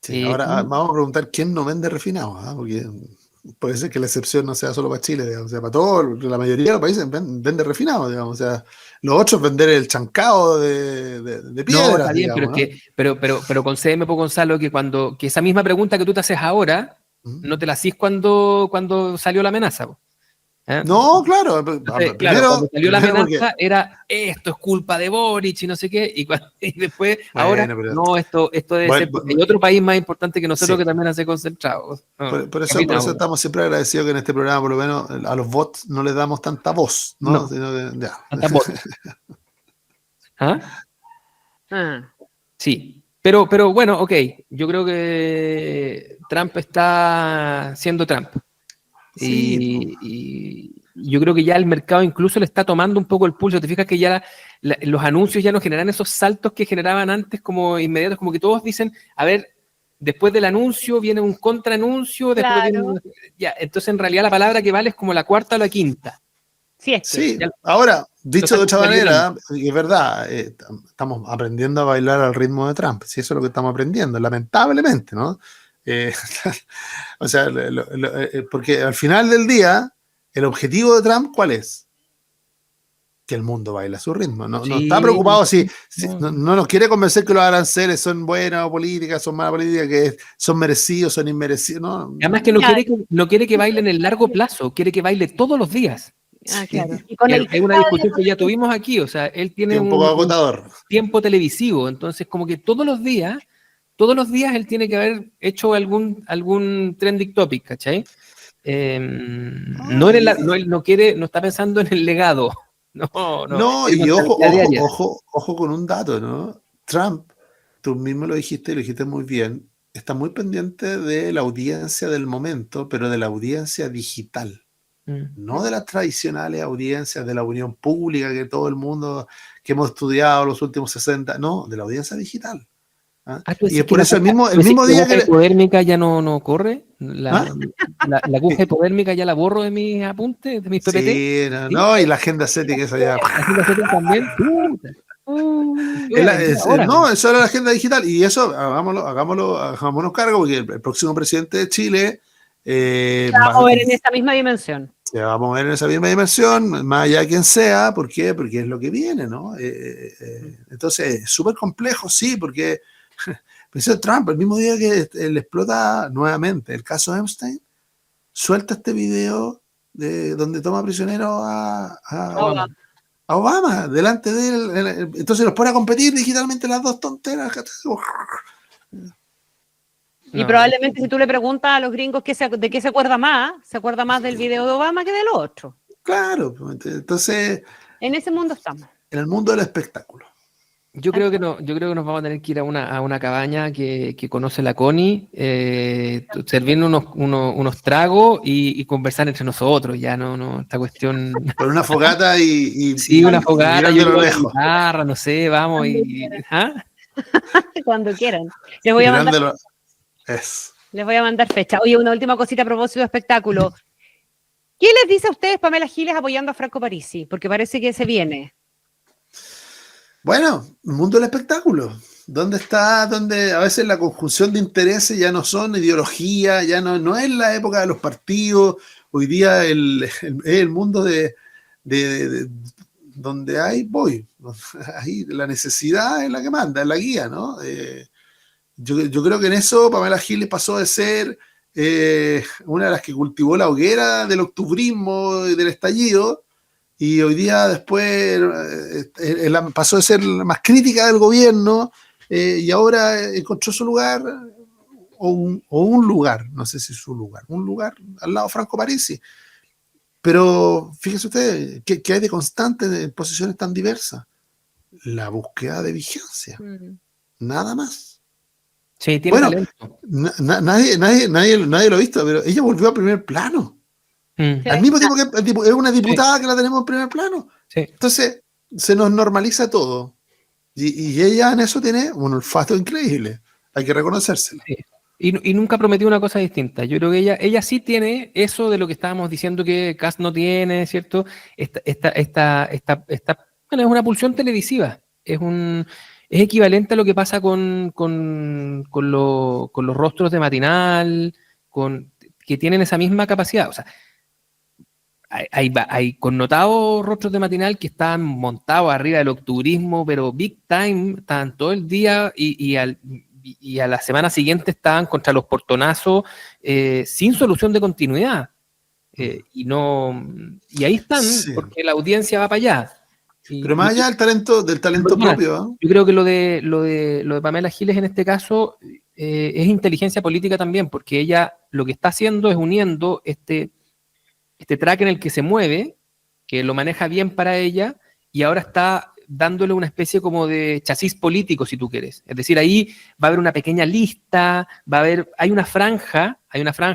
Sí, ahora vamos a preguntar quién no vende refinado, porque puede ser que la excepción no sea solo para Chile, digamos, o sea, para todos, la mayoría de los países vende refinado, digamos, o sea, los otros vender el chancado de piedra. No, está bien, digamos, pero concédeme, Gonzalo, que esa misma pregunta que tú te haces ahora, no te la hacís cuando salió la amenaza. No, claro. Entonces, cuando salió la amenaza era esto es culpa de Boric y no sé qué, y después ahora no, esto debe ser porque hay otro país más importante que nosotros que también hace concentrados. Por eso estamos siempre agradecidos que en este programa por lo menos a los bots no les damos tanta voz, ¿no? Sino que, tanta voz. Sí, pero bueno, ok, yo creo que Trump está siendo Trump. Sí. Y yo creo que ya el mercado incluso le está tomando un poco el pulso. Te fijas que ya los anuncios ya no generan esos saltos que generaban antes como inmediatos, como que todos dicen, a ver, después del anuncio viene un contraanuncio, después viene ya, entonces en realidad la palabra que vale es como la cuarta o la quinta. Sí, ahora, dicho de otra manera, es verdad, estamos aprendiendo a bailar al ritmo de Trump, sí, eso es lo que estamos aprendiendo, lamentablemente, ¿no? O sea, porque al final del día, el objetivo de Trump, ¿cuál es? que el mundo baila a su ritmo. No, no Sí, está preocupado si no. no nos quiere convencer que los aranceles son buenas políticas, son malas políticas, que son merecidos, son inmerecidos. No, Además que no quiere que baile en el largo plazo, quiere que baile todos los días. Ah, claro. Y con el Es una discusión que ya tuvimos aquí, o sea, él tiene es un poco un agotador. tiempo televisivo, entonces como que todos los días él tiene que haber hecho algún trending topic, ¿cachai? Él no quiere, no está pensando en el legado. No, No, es y ojo, responsabilidad diaria. ojo con un dato, ¿no? Trump, tú mismo lo dijiste muy bien, está muy pendiente de la audiencia del momento, pero de la audiencia digital, no de las tradicionales audiencias de la opinión pública que todo el mundo que hemos estudiado los últimos 60, no, de la audiencia digital. ¿Ah? ¿Tú Y decís es por que eso el mismo la día aguja que... hipodérmica ya no corre? ¿Ah? La aguja hipodérmica ya la borro de mis apuntes, de mis PPT? Sí, ¿Sí? no, y la agenda ascética esa ya... ¿Así la setting también? Puta. Yo voy a vender ahora. No, eso era la agenda digital y eso hagámonos cargo porque el próximo presidente de Chile vamos a ver en esta misma dimensión. se va a mover en esa misma dimensión, más allá de quien sea. ¿Por qué? Porque es lo que viene, ¿no? Entonces, es súper complejo, sí, porque el presidente Trump, el mismo día que le explota nuevamente el caso Epstein, suelta este video de donde toma prisionero a Obama, delante de él. Entonces los pone a competir digitalmente las dos tonteras. Y probablemente si tú le preguntas a los gringos de qué se acuerda más del video de Obama que del otro. Claro, entonces En ese mundo estamos. en el mundo del espectáculo. Yo creo que nos vamos a tener que ir a una cabaña que conoce la Connie, servirnos unos tragos y conversar entre nosotros, ya no, esta cuestión. Con una fogata Sí, una fogata, yo mirándolo con la lejos. guitarra, no sé, vamos y... ¿Ah? Cuando quieran. Les voy a mandar fecha. Oye, una última cosita a propósito de espectáculo. ¿Qué les dice a ustedes Pamela Giles apoyando a Franco Parisi? Porque parece que se viene. Bueno, el mundo del espectáculo. ¿Dónde está? Donde a veces la conjunción de intereses ya no son ideología, ya no es la época de los partidos. Hoy día es el mundo de donde hay voy. Ahí la necesidad es la que manda, es la guía, ¿no? Yo creo que en eso Pamela Giles pasó de ser una de las que cultivó la hoguera del octubrismo y del estallido, y hoy día después pasó de ser la más crítica del gobierno, y ahora encontró su lugar, o un lugar, no sé si su lugar, un lugar al lado de Franco Parisi. Pero fíjese usted, ¿qué hay de constante en posiciones tan diversas? La búsqueda de vigencia. Nada más. Sí, tiene talento. Nadie lo ha visto, pero ella volvió a primer plano. Al mismo tiempo que es una diputada que la tenemos en primer plano. Sí. Entonces, se nos normaliza todo. Y ella en eso tiene un olfato increíble. Hay que reconocérselo. Sí. Y nunca prometió una cosa distinta. Yo creo que ella sí tiene eso de lo que estábamos diciendo que Kast no tiene, ¿cierto? Bueno, es una pulsión televisiva. Es equivalente a lo que pasa con los rostros de matinal, que tienen esa misma capacidad. O sea, hay connotados rostros de matinal que están montados arriba del octubrismo, pero big time, estaban todo el día y a la semana siguiente estaban contra los portonazos sin solución de continuidad. Y ahí están, sí, porque la audiencia va para allá. Pero más allá del talento propio. Yo creo que lo de Pamela Giles en este caso es inteligencia política también, porque ella lo que está haciendo es uniendo este track en el que se mueve, que lo maneja bien para ella, y ahora está dándole una especie como de chasis político, si tú quieres. Es decir, ahí va a haber una pequeña lista, hay una franja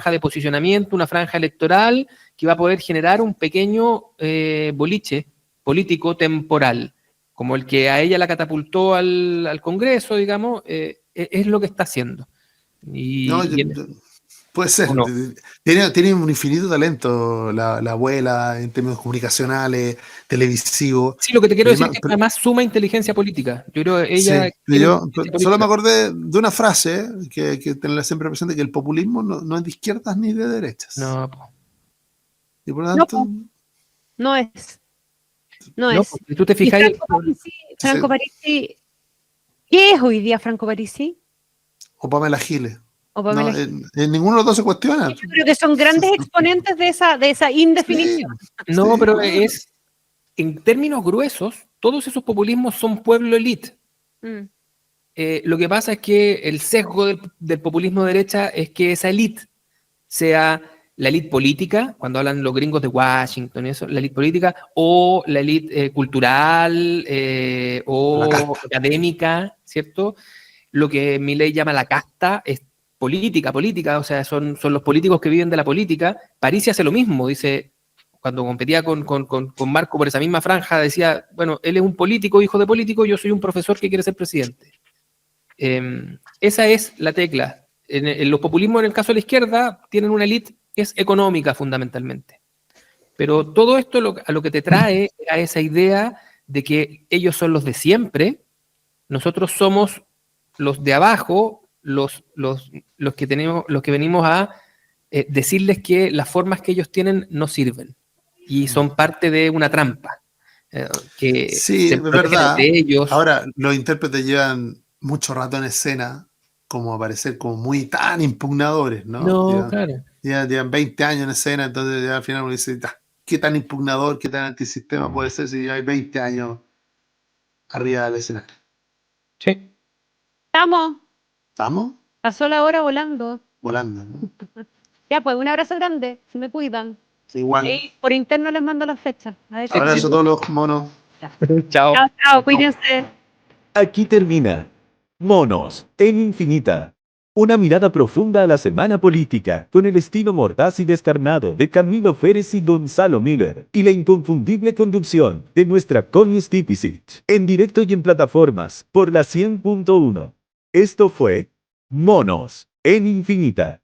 de posicionamiento, una franja electoral que va a poder generar un pequeño boliche político temporal, como el que a ella la catapultó al Congreso, digamos, es lo que está haciendo. Puede ser. No. Tiene un infinito talento la abuela en términos comunicacionales, televisivos. Sí, lo que te quiero decir es que además suma inteligencia política. Yo creo que ella... Sí, solo me acordé de una frase que tenerla siempre presente, que el populismo no es de izquierdas ni de derechas. No. Y por lo tanto... No es. No No, es. porque tú te Y fijas, Franco Parisi, ¿qué es hoy día Franco Parisi? O Pamela Giles. O Pamela No, Giles. en ninguno de los dos se cuestiona. Yo creo que son grandes exponentes de esa Sí, indefinición. no, sí, pero bueno. en términos gruesos, todos esos populismos son pueblo elite. Mm. Lo que pasa es que el sesgo del populismo de derecha es que esa élite sea la élite política, cuando hablan los gringos de Washington y eso, la élite política, o la élite cultural La o casta. académica, ¿cierto? Lo que Milei llama la casta es política, o sea, son los políticos que viven de la política. Parisi hace lo mismo, dice, cuando competía con Marco por esa misma franja, decía, bueno, él es un político, hijo de político, yo soy un profesor que quiere ser presidente. Esa es la tecla. En los populismos, en el caso de la izquierda, tienen una élite que es económica fundamentalmente. Pero todo esto a lo que te trae a esa idea de que ellos son los de siempre, nosotros somos los de abajo, los que venimos a decirles que las formas que ellos tienen no sirven y son parte de una trampa que Sí, se es protegen verdad. entre ellos. Ahora, los intérpretes llevan mucho rato en escena, como a parecer como muy tan impugnadores, ¿no? No, claro. Llevan 20 años en escena, entonces ya al final uno dice, "Ta, ¿qué tan impugnador, qué tan antisistema puede ser si hay 20 años arriba del escenario?" Sí. Estamos, ¿Estamos? pasó la hora volando. Volando, ¿no? Ya, pues un abrazo grande, se me cuidan. Sí, igual. Y por interno les mando las fechas. A ver, Abrazo a todos los monos. Chao. chao, chao, cuídense. Aquí termina Monos en Infinita. Una mirada profunda a la semana política, con el estilo mordaz y descarnado de Camilo Férez y Gonzalo Miller, y la inconfundible conducción de nuestra Connie Stipicic, en directo y en plataformas, por la 100.1. Esto fue Monos en Infinita.